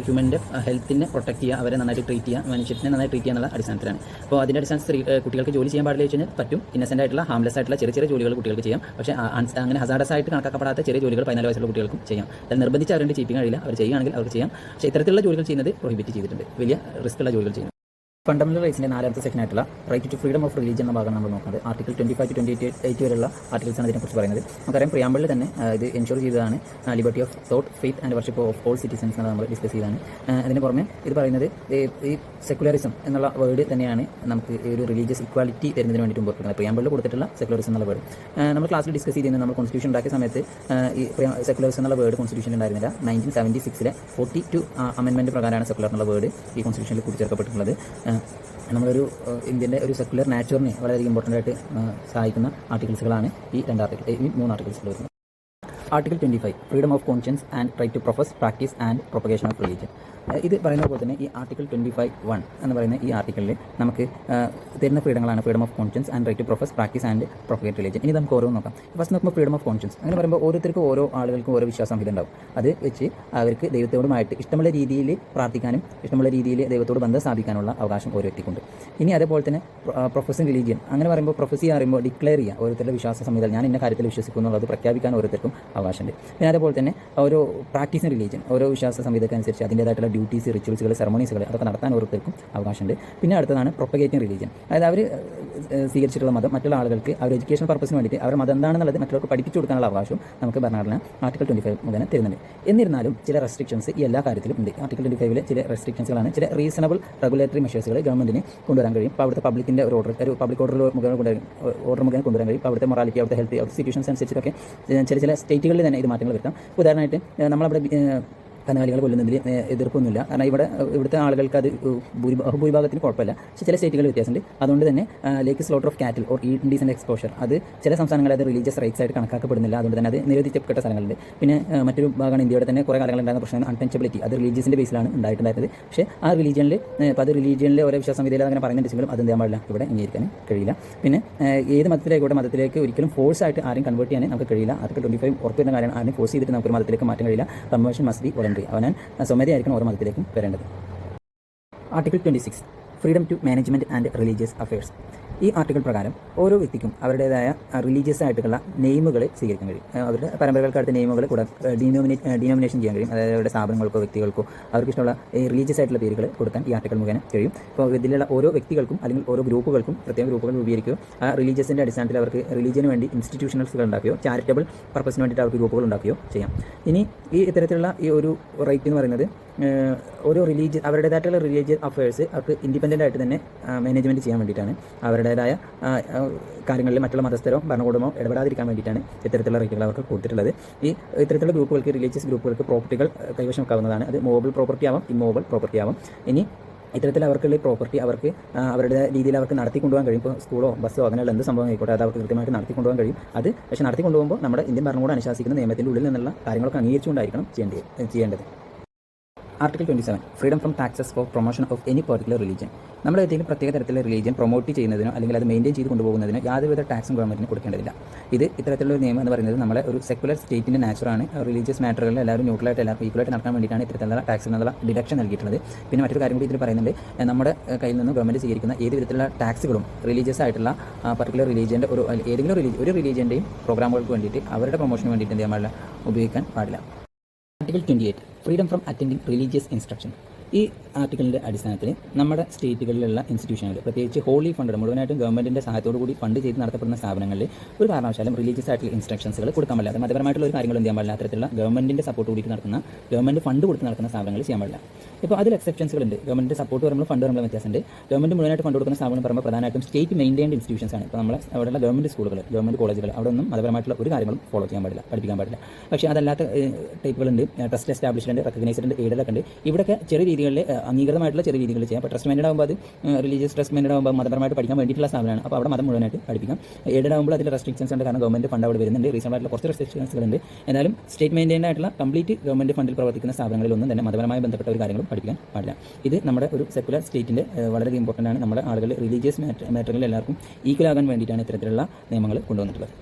ഹ്യൂമൻ്റെ ഹെൽത്തിനെ പ്രൊട്ടക്ട് ചെയ്യുക, അവരെ നന്നായിട്ട് ട്രീറ്റ് ചെയ്യുക, മനുഷ്യനെ നന്നായി ട്രീറ്റ് ചെയ്യുക എന്നുള്ള അടിസ്ഥാനത്തിലാണ്. അപ്പോൾ അതിൻ്റെ അടിസ്ഥാനത്തിൽ കുട്ടികൾക്ക് ജോലി ചെയ്യാൻ പാടില്ല വെച്ച് കഴിഞ്ഞാൽ പറ്റും. ഇന്നസെൻ്റ് ആയിട്ടുള്ള ഹാംലെസ് ആയിട്ടുള്ള ചെറിയ ചെറിയ ജോലികൾ കുട്ടികൾക്ക് ചെയ്യാം. പക്ഷേ അങ്ങനെ ഹസാഡസ് ആയിട്ട് കണക്കാക്കപ്പെടാത്ത ചെറിയ ജോലികൾ 14 വയസ്സുള്ള കുട്ടികൾക്കും ചെയ്യാം. അത് നിർബന്ധിച്ച് അവരുടെ ചെയ്യിപ്പിക്കാൻ കഴിയില്ല. അവർ ചെയ്യുകയാണെങ്കിൽ അവർക്ക് ചെയ്യാം. പക്ഷേ ഇത്തരത്തിലുള്ള ജോലികൾ ചെയ്യുന്നത് പ്രൊഹിബിറ്റ് ചെയ്തിട്ടുണ്ട്, വലിയ റിസ്ക് ഉള്ള ജോലികൾ ചെയ്യുന്നത്. ഫണ്ടമെന്റൽ റൈറ്റ്സിൻ്റെ 4ാമത്തെ സെക്ഷനായിട്ടുള്ള right to freedom of religion എന്ന ഭാഗം നമ്മൾ നോക്കുന്നത്. ആർട്ടിക്കിൾ 25 to 28 വരെയുള്ള ആർട്ടിക്കിൾസാണ് ഇതിനെക്കുറിച്ച് പറയുന്നത്. നമുക്കറിയാം പ്രിയാമ്പിളിൽ തന്നെ ഇത് എൻഷുർ ചെയ്തതാണ് liberty of thought, faith and worship of all citizens എന്നാണ് നമ്മൾ ഡിസ്കസ് ചെയ്തതാണ്. അതിന് പുറമെ ഇത് പറയുന്നത് ഈ സെക്കുലറിസം എന്നുള്ള വേർഡ് തന്നെയാണ് നമുക്ക് ഒരു റിലീജിയസ് ഇക്വാലിറ്റി തരുന്നതിന് വേണ്ടിയിട്ട് ഉപയോഗിക്കുന്നത്. പ്രിയാമ്പിളിൽ കൊടുത്തിട്ടുള്ള സെക്കുലറിസം എന്നുള്ള വേർഡ് നമ്മൾ ക്ലാസ്സിൽ ഡിസ്കസ് ചെയ്തിരുന്നത്. നമ്മൾ കോൺസ്റ്റിറ്റ്യൂഷൻ ഉണ്ടാക്കിയ സമയത്ത് ഈ സെക്കുലറിസം എന്നുള്ള വേർഡ് കോൺസ്റ്റിറ്റ്യൂഷനിൽ ഉണ്ടായിരുന്നില്ല. 1976 42 അമെൻമെൻറ്റ് പ്രകാരമാണ് സെക്കുലർ എന്നുള്ള വേർഡ് ഈ കോൺസ്റ്റിറ്റ്യൂഷനിൽ കൂട്ടിച്ചേർക്കപ്പെട്ടിട്ടുള്ളത്. നമ്മളൊരു ഇന്ത്യൻ്റെ ഒരു സെക്കുലർ നാച്ചുറിനെ വളരെയധികം ഇമ്പോർട്ടൻ്റ് ആയിട്ട് സഹായിക്കുന്ന ആർട്ടിക്കിൾസുകളാണ് ഈ 3 ആർട്ടിക്കിൾസുകൾ വരുന്നത്. Article 25 freedom of conscience and right to profess, practice and propagation of religion. ഇത് പറയുന്ന പോലെ തന്നെ ഈ ആർട്ടിക്കിൾ 25(1) എന്ന് പറയുന്ന ഈ ആർട്ടിക്കിളിൽ നമുക്ക് തരുന്ന ഫ്രീഡങ്ങളാണ് freedom of conscience and right to profess, practice and propagate religion. ഇനി നമുക്ക് ഓരോ നോക്കാം. ഫസ്റ്റ് നോക്കുമ്പോൾ ഫ്രീഡം ഓഫ് കോൺഷ്യൻസ് അങ്ങനെ പറയുമ്പോൾ ഓരോരുത്തർക്കും ഓരോ ആളുകൾക്കും ഓരോ വിശ്വാസം ഉണ്ടാവും. അത് വെച്ച് അവർക്ക് ദൈവത്തോടുമായിട്ട് ഇഷ്ടമുള്ള രീതിയിൽ പ്രാർത്ഥിക്കാനും ഇഷ്ടമുള്ള രീതിയിൽ ദൈവത്തോട് ബന്ധം സ്ഥാപിക്കാനുള്ള അവകാശം ഓരോ വ്യക്തിക്കുണ്ട്. ഇനി അതേപോലെ തന്നെ പ്രൊഫസിങ് റിലീജിയൻ അങ്ങനെ പറയുമ്പോൾ പ്രൊഫസി പറയുമ്പോൾ ഡിക്ലെയർ ചെയ്യുക, ഓരോരുത്തരുടെ വിശ്വാസ സംഹിത ഞാൻ ഇന്ന കാര്യത്തിൽ വിശ്വസിക്കുന്നു എന്നുള്ളത് പ്രഖ്യാപിക്കാൻ ഓരോരുത്തർക്കും അവകാശമുണ്ട്. പിന്നെ അതേപോലെ തന്നെ ഓരോ പ്രാക്ടീസിങ് റിലീജിയൻ ഓരോ വിശ്വാസ സംഹിതക്കനുസരിച്ച് അതിൻ്റേതായിട്ടുള്ള ഡ്യൂട്ടീസ്, റിച്വൽസുകൾ, സെറമണീസുകൾ അതൊക്കെ നടത്താൻ ഓരോരുത്തർക്കും അവകാശമുണ്ട്. പിന്നെ അടുത്തതാണ് പ്രൊപ്പഗേറ്റിംഗ് റിലീജിയൻ, അതായത് അവർ സ്വീകരിച്ചിട്ടുള്ള മതം മറ്റുള്ള ആളുകൾക്ക് അവർ എഡ്യൂക്കേഷൻ പർപ്പസിന് വേണ്ടിയിട്ട് അവരുടെ മതം എന്താണെന്നുള്ളത് മറ്റുള്ളവർക്ക് പഠിപ്പിച്ചു കൊടുക്കാനുള്ള അവകാശവും നമുക്ക് ഭരണഘടന ആർട്ടിക്കിൾ 25 മുഖേന തരുന്നുണ്ട്. എന്നിരുന്നാലും ചില റെസ്ട്രിക്ഷൻസ് ഈ എല്ലാ കാര്യത്തിലും ഉണ്ട്. ആർട്ടിക്കിൾ 25 ചില റെസ്ട്രിക്ഷൻസുകളാണ്, ചില റീസണബിൾ റെഗുലേറ്ററി മെഷേഴ്സുകൾ ഗവൺമെൻറ്റിന് കൊണ്ടുവരാൻ കഴിയും. അപ്പോൾ അവിടുത്തെ പബ്ലിക്കിൻ്റെ ഒരു പബ്ലിക് ഓർഡർ മുഖേന കൊണ്ടുവരാൻ കഴിയും. അപ്പോൾ അവിടുത്തെ മൊറാലിറ്റി, അവിടുത്തെ ഹെൽത്ത്, അവിടുത്തെ സിറ്റുവേഷൻസ് അനുസരിച്ചൊക്കെ ചില സ്റ്റേറ്റുകളിൽ തന്നെ ഇത് മാറ്റങ്ങൾ വരുത്താം. ഉദാഹരണമായിട്ട് നമ്മളവിടെ കന്നുകാലികൾ കൊല്ലുന്നതിൽ എതിർപ്പൊന്നുമില്ല. കാരണം ഇവിടുത്തെ ആളുകൾക്ക് അത് ഭൂരിഭാഗത്തിന് കുഴപ്പമില്ല. പക്ഷേ ചില സ്റ്റേറ്റുകളിൽ വ്യത്യാസമുണ്ട്. അതുകൊണ്ട് തന്നെ ലേക്ക് slaughter of cattle or indecent exposure അത് ചില സംസ്ഥാനങ്ങളിൽ അത് റിലീജിയസ് റൈറ്റ്സ് ആയിട്ട് കണക്കാക്കപ്പെടുന്നില്ല. അതുകൊണ്ട് തന്നെ അത് നിരോധിക്കപ്പെട്ട സ്ഥലങ്ങളുണ്ട്. പിന്നെ മറ്റൊരു ഭാഗമാണ് ഇന്ത്യയുടെ തന്നെ കുറേ കാലങ്ങളുണ്ടായിരുന്ന പ്രശ്നം അൺടച്ചബിലിറ്റി. അത് റിലീജിയസിൻ്റെ ബേസിലാണ് ഉണ്ടായിട്ടുണ്ടായിരുന്നത്. പക്ഷേ ആ റിലീജിയനിൽ ഇപ്പോൾ അത് റിലീജിയനിലെ ഓരോ വിശ്വാസ സംഹിതയിൽ അങ്ങനെ പറയുന്നുണ്ടെങ്കിലും അത് ചെയ്യാൻ പാടില്ല, ഇവിടെ അംഗീകരിക്കാൻ കഴിയില്ല. പിന്നെ ഏത് മതത്തിലേക്ക് ഒരിക്കലും ഫോഴ്സ് ആയിട്ട് ആരും കൺവേർട്ട് ചെയ്യാൻ നമുക്ക് കഴിയില്ല. ആർട്ടിക്കിൾ 25 ഉറപ്പുവരുന്ന കാര്യം ആരും ഫോഴ്സ് ചെയ്തിട്ട് നമുക്ക് മതത്തിലേക്ക് മാറ്റാൻ കഴിയില്ല. Conversion must be voluntary. അവൻ സ്വമേധയായിരിക്കണം ഓരോ മതത്തിലേക്കും വരേണ്ടത്. Article 26 freedom to management and religious affairs. ഈ ആർട്ടിക്കിൾ പ്രകാരം ഓരോ വ്യക്തിക്കും അവരുടേതായ റിലീജിയസ് ആയിട്ടുള്ള നെയിമുകൾ സ്വീകരിക്കാൻ കഴിയും. അവരുടെ പരമ്പരകൾക്കടുത്ത നെയിമുകൾ കൂടെ ഡിനോമിനേഷൻ ചെയ്യാൻ കഴിയും. അതായത് അവരുടെ സ്ഥാപനങ്ങൾക്കോ വ്യക്തികൾക്കോ അവർക്ക് ഇഷ്ടമുള്ള ഈ റിലീജിയസ് ആയിട്ടുള്ള പേരുകൾ കൊടുക്കാൻ ഈ ആർട്ടിക്കിൾ മുഖേന കഴിയും. ഇപ്പോൾ ഇതിലുള്ള ഓരോ വ്യക്തികൾക്കും അല്ലെങ്കിൽ ഓരോ ഗ്രൂപ്പുകൾക്കും പ്രത്യേക ഗ്രൂപ്പുകൾ രൂപീകരിക്കുകയോ ആ റിലീജിയസിൻ്റെ അടിസ്ഥാനത്തിൽ അവർക്ക് റിലീജിയന് വേണ്ടി ഇൻസ്റ്റിറ്റ്യൂഷൻസുകൾ ഉണ്ടാക്കുകയോ ചാരിറ്റബിൾ പർപ്പസിന് വേണ്ടിയിട്ട് അവർക്ക് ഗ്രൂപ്പുകൾ ഉണ്ടാക്കുകയോ ചെയ്യാം. ഇനി ഈ ഇത്തരത്തിലുള്ള ഈ ഒരു റൈറ്റ് എന്ന് പറയുന്നത് ഓരോ അവരുടേതായിട്ടുള്ള റിലീജിയസ് അഫയേഴ്സ് അവർക്ക് ഇൻഡിപെൻഡൻ്റ് ആയിട്ട് തന്നെ മാനേജ്മെൻറ്റ് ചെയ്യാൻ വേണ്ടിയിട്ടാണ്. അവരുടേതായ കാര്യങ്ങളിൽ മറ്റുള്ള മതസ്ഥരോ ഭരണകൂടമോ ഇടപെടാതിരിക്കാൻ വേണ്ടിയിട്ടാണ് ഇത്തരത്തിലുള്ള റൈറ്റുകൾ അവർക്ക് കൊടുത്തിട്ടുള്ളത്. ഈ ഇത്തരത്തിലുള്ള ഗ്രൂപ്പുകൾക്ക്, റിലീജിയസ് ഗ്രൂപ്പുകൾക്ക് പ്രോപ്പർട്ടികൾ കൈവശം വെക്കാവുന്നതാണ്. അത് മൂവബിൾ പ്രോപ്പർട്ടി ആവാം, ഇമ്മൂവബിൾ പ്രോപ്പർട്ടി ആവാം. ഇനി ഇത്തരത്തിൽ അവർക്കുള്ള പ്രോപ്പർട്ടി അവർക്ക് അവരുടെ രീതിയിൽ അവർക്ക് നടത്തി കൊണ്ടുപോകാൻ കഴിയും. ഇപ്പോൾ സ്കൂളോ ബസ്സോ അങ്ങനെയുള്ള എന്ത് സംഭവം ആയിക്കോട്ടെ അത് അവർക്ക് കൃത്യമായിട്ട് നടത്തി കൊണ്ടുപോകാൻ കഴിയും. അത് പക്ഷേ നടത്തി കൊണ്ടുപോകുമ്പോൾ നമ്മുടെ ഇന്ത്യൻ ഭരണകൂടം അനുശാസിക്കുന്ന നിയമത്തിൻ്റെ ഉള്ളിൽ നിന്നുള്ള കാര്യങ്ങളൊക്കെ അംഗീകരിച്ചുകൊണ്ടായിരിക്കണം ചെയ്യേണ്ടത്. Article 27 freedom from taxes four promotion of any particular religion. നമ്മൾ ഏതെങ്കിലും പ്രത്യേക തരത്തിലുള്ള റിലീജിയൻ പ്രൊമോട്ട് ചെയ്യുന്നതിനോ അല്ലെങ്കിൽ അത് മെയിൻറ്റെയിൻ ചെയ്ത് കൊണ്ടുപോകുന്നതിനോ യാതൊരുവിധ ടാക്സും ഗവൺമെൻറ്റിന് കൊടുക്കേണ്ടതില്ല. ഇത് ഇത്തരത്തിലുള്ള ഒരു നിയമം എന്ന് പറയുന്നത് നമ്മളെ ഒരു സെക്കുലർ സ്റ്റേറ്റിൻ്റെ നാച്ചുറാണ്. റിലീജിയസ് മാറ്ററുകളിൽ എല്ലാവരും ന്യൂട്രലായിട്ട് എല്ലാവർക്കും ഈക്വലായിട്ട് നടക്കാൻ വേണ്ടിയിട്ടാണ് ഇത്തരത്തിലുള്ള ടാക്സിൽ നിന്നുള്ള ഡിഡക്ഷൻ നൽകിയിട്ടുള്ളത്. പിന്നെ മറ്റൊരു കാര്യം കൂടി ഇതിൽ പറയുന്നുണ്ട്, നമ്മുടെ കയ്യിൽ നിന്ന് ഗവൺമെൻറ് സ്വീകരിക്കുന്ന ഏത് വിധത്തിലുള്ള ടാക്സുകളും റിലീജിയസ് ആയിട്ടുള്ള പർട്ടിക്കുലർ റിലീജിയൻ്റെ ഒരു റിലീജിയൻ്റെയും പ്രോഗ്രാമുകൾക്ക് വേണ്ടിയിട്ട് അവരുടെ പ്രൊമോഷന് വേണ്ടിയിട്ട് എന്ത് ചെയ്യാൻ പാടില്ല, ഉപയോഗിക്കാൻ പാടില്ല. Article 28 freedom from attending religious instruction. ഈ ആർട്ടിക്കിളിൻ്റെ അടിസ്ഥാനത്തിൽ നമ്മുടെ സ്റ്റേറ്റുകളിലുള്ള ഇൻസ്റ്റിറ്റ്യൂഷനുകൾ, പ്രത്യേകിച്ച് ഹോളി ഫണ്ട് മുഴുവനായിട്ടും ഗവൺമെൻറ്റിൻ്റെ സഹായത്തോടു കൂടി ഫണ്ട് ചെയ്ത് നടത്തപ്പെടുന്ന സ്ഥാപനങ്ങളിൽ ഒരു കാരണവശാലും റിലീജിയസ് ആയിട്ടുള്ള ഇൻസ്ട്രക്ഷൻസുകൾ കൊടുക്കാൻ പാടില്ല. അത് മതപരമായിട്ടുള്ള ഒരു കാര്യങ്ങൾ ചെയ്യാൻ പാടില്ല. അത്തരത്തിലുള്ള ഗവൺമെൻറ്റിൻ്റെ സപ്പോർട്ട് കൂടി നടക്കുന്ന ഗവൺമെൻറ് ഫണ്ട് കൊടുത്ത് നടക്കുന്ന സ്ഥാപനങ്ങൾ ചെയ്യാൻ പാടില്ല. ഇപ്പോൾ അതിൽ എക്സെപ്ഷൻസുകൾ ഉണ്ട്. ഗവൺമെൻറ് സപ്പോർട്ട് പറയുമ്പോൾ ഫണ്ട് പറയുമ്പോൾ വ്യത്യാസമുണ്ട്. ഗവൺമെൻറ് മുഴുവനായിട്ട് ഫണ്ട് കൊടുക്കുന്ന സ്ഥാപനം പറയുമ്പോൾ പ്രധാനമായിട്ടും സ്റ്റേറ്റ് മെയിൻറ്റൈൻഡ് ഇൻസ്റ്റിറ്റ്യൂഷൻസ് ആണ്. ഇപ്പോൾ നമ്മളെ അവിടെയുള്ള ഗവൺമെൻറ് സ്കൂളുകൾ, ഗവൺമെൻറ് കോളേജുകൾ, അവിടെ ഒന്നും മതപരമായിട്ടുള്ള ഒരു കാര്യങ്ങളും ഫോളോ ചെയ്യാൻ പാടില്ല, പഠിപ്പിക്കാൻ പാടില്ല. പക്ഷേ അതല്ലാത്ത ടൈപ്പുകളുണ്ട്. ട്രസ്റ്റ് എസ്റ്റാബ്ലിഷ്മെൻറ്റ്, റെക്കഗ്നൈസ്ഡ് എയ്ഡലൊക്കെ ഉണ്ട്. ഇവിടെയൊക്കെ ചെറിയ രീതികളിൽ അംഗീകൃതമായിട്ടുള്ള ചെറിയ രീതികൾ ചെയ്യാം. അപ്പോൾ ട്രസ്റ്റ് മെൻഡ് ആകുമ്പോൾ അത് റിലീജിയസ് ട്രസ്റ്റ് മെൻഡ് ആകുമ്പോൾ മതപരമായിട്ട് പഠിക്കാൻ വേണ്ടിയിട്ടുള്ള സ്ഥാപനമാണ്. അപ്പോൾ അവിടെ മതം മുഴുവനായിട്ട് പഠിപ്പിക്കാം. എയ്ഡഡ് ആകുമ്പോൾ അതിൽ റെസ്ട്രിക്ഷൻസ് ഉണ്ട്, കാരണം ഗവൺമെൻറ് ഫണ്ട് അവിടെ വരുന്നുണ്ട്. റീസണബിൾ ആയിട്ടുള്ള കുറച്ച് റെസ്ട്രിക്ഷൻസുകളുണ്ട്. എന്നാലും സ്റ്റേറ്റ് മെയിൻറ്റൈൻഡ് ആയിട്ടുള്ള കംപ്ലീറ്റ് ഗവൺമെൻറ് ഫണ്ടിൽ പ്രവർത്തിക്കുന്ന സ്ഥാപനങ്ങളിലൊന്നും തന്നെ മതപരമായി ബന്ധപ്പെട്ട ഒരു കാര്യങ്ങളും പഠിപ്പിക്കാൻ പാടില്ല. ഇത് നമ്മുടെ ഒരു സെക്കുലർ സ്റ്റേറ്റിൻ്റെ വളരെ ഇമ്പോർട്ടൻ്റ് ആണ്. നമ്മുടെ ആളുകൾ റിലീജിയസ് മാറ്ററുകളിൽ എല്ലാവർക്കും ഈക്വൽ ആകാൻ വേണ്ടിയിട്ടാണ് ഇത്തരത്തിലുള്ള നിയമങ്ങൾ കൊണ്ടുവന്നിട്ടുള്ളത്.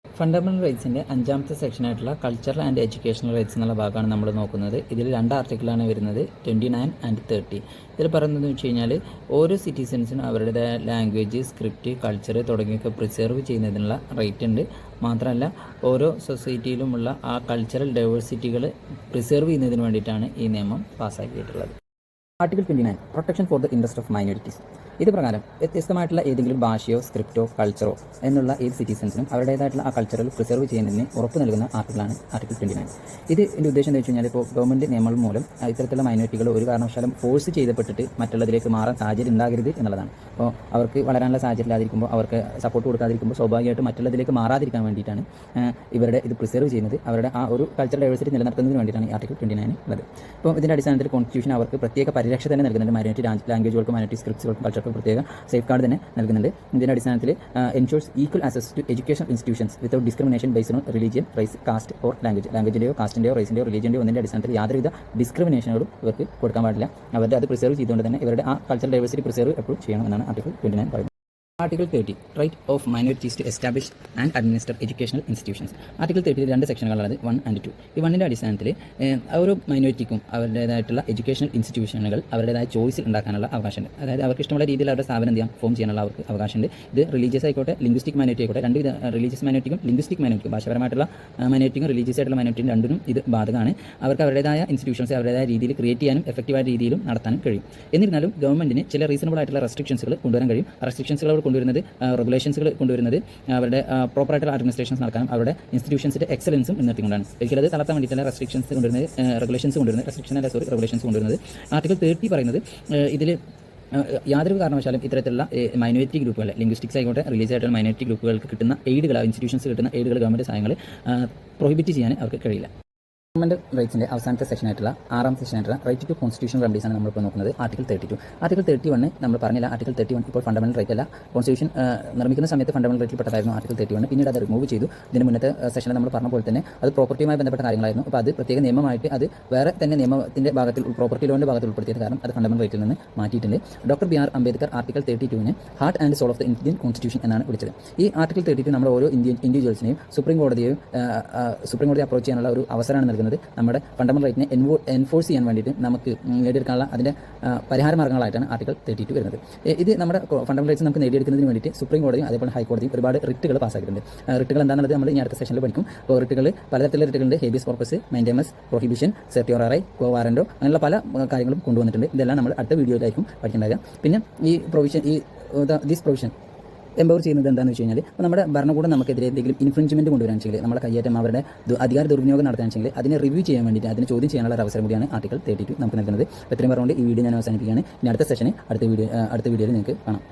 ഫണ്ടമെൻ്റൽ റൈറ്റ്സിൻ്റെ 5ാമത്തെ സെക്ഷനായിട്ടുള്ള കൾച്ചറൽ ആൻഡ് എഡ്യൂക്കേഷണൽ റൈറ്റ്സ് എന്നുള്ള ഭാഗമാണ് നമ്മൾ നോക്കുന്നത്. ഇതിൽ 2 ആർട്ടിക്കിളാണ് വരുന്നത്, 29 ആൻഡ് 30. ഇതിൽ പറയുന്നതെന്ന് വെച്ച് കഴിഞ്ഞാൽ ഓരോ സിറ്റിസൺസിനും അവരുടേതായ ലാംഗ്വേജ്, സ്ക്രിപ്റ്റ്, കൾച്ചർ തുടങ്ങിയൊക്കെ പ്രിസർവ് ചെയ്യുന്നതിനുള്ള റൈറ്റ് ഉണ്ട്. മാത്രമല്ല ഓരോ സൊസൈറ്റിയിലുമുള്ള ആ കൾച്ചറൽ ഡൈവേഴ്സിറ്റികൾ പ്രിസർവ് ചെയ്യുന്നതിന് വേണ്ടിയിട്ടാണ് ഈ നിയമം പാസ്സാക്കിയിട്ടുള്ളത്. Article 29 protection for the interest of minorities. ഇത് പ്രകാരം വ്യത്യസ്തമായിട്ടുള്ള ഏതെങ്കിലും ഭാഷയോ സ്ക്രിപ്റ്റോ കൾച്ചറോ എന്നുള്ള ഏത് സിറ്റിസൺസിനും അവരുടേതായിട്ടുള്ള ആ കൾച്ചറൽ പ്രിസർവ് ചെയ്യുന്നതിന് ഉറപ്പ് നൽകുന്ന ആർട്ടിക്കിളാണ് ആർട്ടിക്കിൾ 29. ഇതിൻ്റെ ഉദ്ദേശം എന്താ വെച്ച് കഴിഞ്ഞാൽ ഇപ്പോൾ ഗവൺമെൻറ് നിയമങ്ങൾ മൂലം ഇത്തരത്തിലുള്ള മൈനോറിറ്റികൾ ഒരു കാരണവശാലും ഫോഴ്സ് ചെയ്യപ്പെട്ടിട്ട് മറ്റുള്ളതിലേക്ക് മാറാൻ സാഹചര്യം ഉണ്ടാകരുത് എന്നുള്ളതാണ്. അപ്പോൾ അവർക്ക് വളരാനുള്ള സാഹചര്യം ഇല്ലാതിരിക്കുമ്പോൾ, അവർക്ക് സപ്പോർട്ട് കൊടുക്കാതിരിക്കുമ്പോൾ സ്വാഭാവികമായിട്ടും മറ്റുള്ളതിലേക്ക് മാറാതിരിക്കാൻ വേണ്ടിയിട്ടാണ് ഇവരുടെ ഇത് പ്രിസർവ് ചെയ്യുന്നത്. അവരുടെ ആ ഒരു കൾച്ചറൽ ഡൈവേഴ്സിറ്റി നിലനിർത്തുന്നതിന് വേണ്ടിയിട്ടാണ് ഈ ആർട്ടിക്കിൾ 29 ഉള്ളത്. അപ്പോൾ ഇതിൻ്റെ അടിസ്ഥാനത്തിൽ കോൺസ്റ്റിറ്റ്യൂഷൻ അവർക്ക് പ്രത്യേക പരിരക്ഷ തന്നെ നൽകുന്നുണ്ട്. മൈനോറിറ്റി ലാംഗ്വേജുകൾക്കും മൈനോറിറ്റി സ്ക്രിപ്റ്റ്സുകൾക്കും കൾച്ചർക്കും പ്രത്യേക സേഫ് ഗാർഡ് തന്നെ നൽകുന്നുണ്ട്. ഇതിൻ്റെ അടിസ്ഥാനത്തിൽ ensures equal access to education institutions without discrimination based on religion, race, caste or ലാംഗ്വേജിൻ്റെയോ കാസ്റ്റിൻ്റെയോ റേസിൻ്റെയോ റിലീജിയൻ്റെയോ ഒന്നിൻ്റെ അടിസ്ഥാനത്തിൽ യാതൊരുവിധ ഡിസ്ക്രിമിനേഷനുകളും ഇവർക്ക് കൊടുക്കാൻ പാടില്ല. അവരുടെ അത് പ്രിസർവ് ചെയ്തുകൊണ്ട് തന്നെ ഇവരുടെ ആ കൾച്ചറൽ ഡൈവേഴ്സിറ്റി പ്രിസർവ് എപ്പോഴും ചെയ്യണം എന്നാണ് ആർട്ടിക്കിൾ 29 പറയുന്നത്. Article 30 right of minorities to establish and administer educational institutions. Article 30 2 സെക്ഷനുകളാണ്, 1 and 2. ഈ 1ൻ്റെ അടിസ്ഥാനത്തിൽ ഓരോ മൈനോറിറ്റിക്കും അവരുടേതായിട്ടുള്ള എഡ്യൂക്കേഷണൽ ഇൻസ്റ്റിറ്റ്യൂഷനുകൾ അവരുടേതായ ചോയ്സിൽ ഉണ്ടാക്കാനുള്ള അവകാശമുണ്ട്. അതായത് അവർക്ക് ഇഷ്ടമുള്ള രീതിയിൽ അവരുടെ സ്ഥാപനം എന്ത് ചെയ്യാം, ഫോം ചെയ്യാനുള്ള അവർക്ക് അവകാശമുണ്ട്. ഇത് റിലീജിയസ് ആയിക്കോട്ടെ, ലിംഗ്വിസ്റ്റിക് മൈനോറിറ്റി ആയിക്കോട്ടെ, രണ്ട് റിലീജിയസ് മൈനോറിറ്റിക്കും ലിംഗ്വിസ്റ്റിക് മൈനോറിറ്റിക്കും, ഭാഷാപരമായിട്ടുള്ള മൈനോറിറ്റിക്കും റിലീജിയസ് ആയിട്ടുള്ള മൈനോറിറ്റിയും രണ്ടിനും ഇത് ബാധകമാണ്. അവർക്ക് അവരുടേതായ ഇൻസ്റ്റിറ്റ്യൂഷൻസ് അവരുടേതായ രീതിയിൽ ക്രിയേറ്റ് ചെയ്യാനും എഫക്റ്റീവായ രീതിയിലും നടത്താനും കഴിയും. എന്നിരുന്നാലും ഗവൺമെൻറ്റിന് ചില റീസണബിൾ ആയിട്ടുള്ള റെസ്ട്രിക്ഷൻസുകൾ കൊണ്ടുവരാൻ കഴിയും. ആ റെസ്ട്രിക്ഷൻസുകൾ അവർ കൊണ്ടുവരുന്നത് റെഗുലേഷൻസുകൾ കൊണ്ടുവരുന്നത് അവരുടെ പ്രോപ്പറായിട്ടുള്ള അഡ്മിനിസ്ട്രേഷൻസ് നടക്കാനും അവരുടെ ഇൻസ്റ്റിറ്റ്യൂഷൻസിൻ്റെ എക്സലൻസും മുൻനിർത്തിക്കൊണ്ടാണ്. ഒരിക്കലും അത് തളർത്താൻ വേണ്ടിയിട്ടുള്ള റെസ്ട്രിക്ഷൻസ് കൊണ്ടുവരുന്നത്, റെഗുലേഷൻസ് കൊണ്ടുവരുന്നത്. ആർട്ടിക്കിൾ 30 പറയുന്നത് ഇതിൽ യാതൊരു കാരണവശാലും ഇത്തരത്തിലുള്ള മൈനോറിറ്റി ഗ്രൂപ്പുകൾ, ലിംഗ്വിസ്റ്റിക്സ് ആയിക്കോട്ടെ, റിലീജിയസ് ആയിട്ടുള്ള മൈനോറിറ്റി ഗ്രൂപ്പുകൾക്ക് കിട്ടുന്ന എയ്ഡുകൾ, ഇൻസ്റ്റിറ്റ്യൂഷൻസ് കിട്ടുന്ന എയ്ഡുകൾ, ഗവൺമെൻറ് സഹായങ്ങൾ പ്രൊഹിബിറ്റ് ചെയ്യാൻ അവർക്ക് കഴിയില്ല. ഫണ്ടമെൻ്റൽ റൈറ്റ്സിൻ്റെ അവസാനത്തെ സെക്ഷനായിട്ടുള്ള 6ാമത്തെ സെക്ഷനായിട്ടുള്ള റൈറ്റ് ടു കോൺസ്റ്റിറ്റ്യൂഷൻ റെമഡീസ് ആണ് നമ്മളിപ്പോൾ നോക്കുന്നത്. ആർട്ടിക്കിൾ 32. ആർട്ടിക്കിൾ 31 നമ്മൾ പറഞ്ഞില്ല. ആർട്ടിക്കിൾ 31 ഇപ്പോൾ ഫണ്ടമെൻ്റൽ റൈറ്റ് അല്ല. കോൺസ്റ്റിറ്റ്യൂഷൻ നിർമ്മിക്കുന്ന സമയത്ത് ഫണ്ടമെൻ്റൽ റൈറ്റിൽ പെട്ടതായിരുന്നു ആർട്ടിക്കിൾ 31. പിന്നീട് അത് റിമൂവ് ചെയ്തു. ഇതിന് മുന്നത്തെ സെഷനിൽ നമ്മൾ പറഞ്ഞ പോലെ തന്നെ അത് പ്രോപ്പർട്ടിയുമായി ബന്ധപ്പെട്ട കാര്യങ്ങളായിരുന്നു. അപ്പോൾ അത് പ്രത്യേക നിയമമായിട്ട് അത് വേറെ തന്നെ നിയമത്തിൻ്റെ ഭാഗത്തിൽ, പ്രോപ്പർട്ടി ലോണിൻ്റെ ഭാഗത്തിൽ ഉൾപ്പെടുത്തിയത് കാരണം അത് ഫണ്ടമെൻ്റൽ റൈറ്റിൽ നിന്ന് മാറ്റിയിട്ടുണ്ട്. Doctor B R Ambedkar article 32 heart and soul of the Indian constitution എന്നാണ് വിളിച്ചത്. ഈ ആർട്ടിക്കിൾ 32 നമ്മുടെ ഓരോ ഇൻഡിവിജ്വൽസിനെയും സുപ്രീം കോടതി അപ്രോച്ച് ചെയ്യാനുള്ള ഒരു അവസരമാണ് നൽകുന്നത്. നമ്മുടെ ഫണ്ടമെൻ്റൽ റൈറ്റിനെ എൻഫോഴ്സ് ചെയ്യാൻ വേണ്ടിയിട്ട് നമുക്ക് നേടിയെടുക്കാനുള്ള അതിൻ്റെ പരിഹാര മാർഗ്ഗങ്ങളായിട്ടാണ് ആർട്ടിക്കിൾ 32 വരുന്നത്. ഇത് നമ്മുടെ ഫണ്ടമെൻ്റൽ റൈറ്റ്സ് നമുക്ക് നേടിയെടുക്കുന്നതിന് വേണ്ടിയിട്ട് സുപ്രീം കോടതിയും അതേപോലെ ഹൈക്കോടതിയും ഒരുപാട് റിട്ടുകൾ പാസ്സാക്കിയിട്ടുണ്ട്. റിട്ടുകൾ എന്താണെന്നുള്ളത് നമ്മൾ ഇനി അടുത്ത സെഷനിൽ പഠിക്കും. അപ്പോൾ റിട്ടുകൾ പലതരത്തിലുള്ള റിട്ടുകളുണ്ട്. ഹേബിയസ് കോർപ്പസ്, മൈൻഡേമസ്, പ്രൊഹിബിഷൻ, സെർട്ടിയോറായി, കോ വാറൻറ്റോ, അങ്ങനെയുള്ള പല കാര്യങ്ങളും കൊണ്ടുവന്നിട്ടുണ്ട്. ഇതെല്ലാം നമ്മൾ അടുത്ത വീഡിയോയിലായിരിക്കും പഠിക്കേണ്ടത്. പിന്നെ ഈ പ്രൊവിഷൻ, ദിസ് പ്രൊവിഷൻ എംപവർ ചെയ്യുന്നത് എന്താണെന്ന് വെച്ച് കഴിഞ്ഞാൽ, ഇപ്പോൾ നമ്മുടെ ഭരണകൂടം നമുക്കെതിരെ എന്തെങ്കിലും ഇൻഫ്രിഞ്ച്മെൻറ്റ് കൊണ്ടുവരാൻ വെച്ചെങ്കിൽ, നമ്മുടെ കയ്യേറ്റം, അവരുടെ അധികാര ദുർവിനിയോഗം നടത്താൻ വെച്ചെങ്കിൽ അതിനെ റിവ്യൂ ചെയ്യാൻ വേണ്ടിയിട്ട്, അതിനെ ചോദ്യം ചെയ്യാനുള്ള ഒരു അവസരം കൂടിയാണ് ആർട്ടിക്കിൾ 32 നമുക്ക് നൽകുന്നത്. ഇത്രയും പറഞ്ഞുകൊണ്ട് ഈ വീഡിയോ ഞാൻ അവസാനിപ്പിക്കുകയാണ്. ഇനി അടുത്ത സെഷന് അടുത്ത വീഡിയോയിൽ നിങ്ങൾക്ക് കാണാം.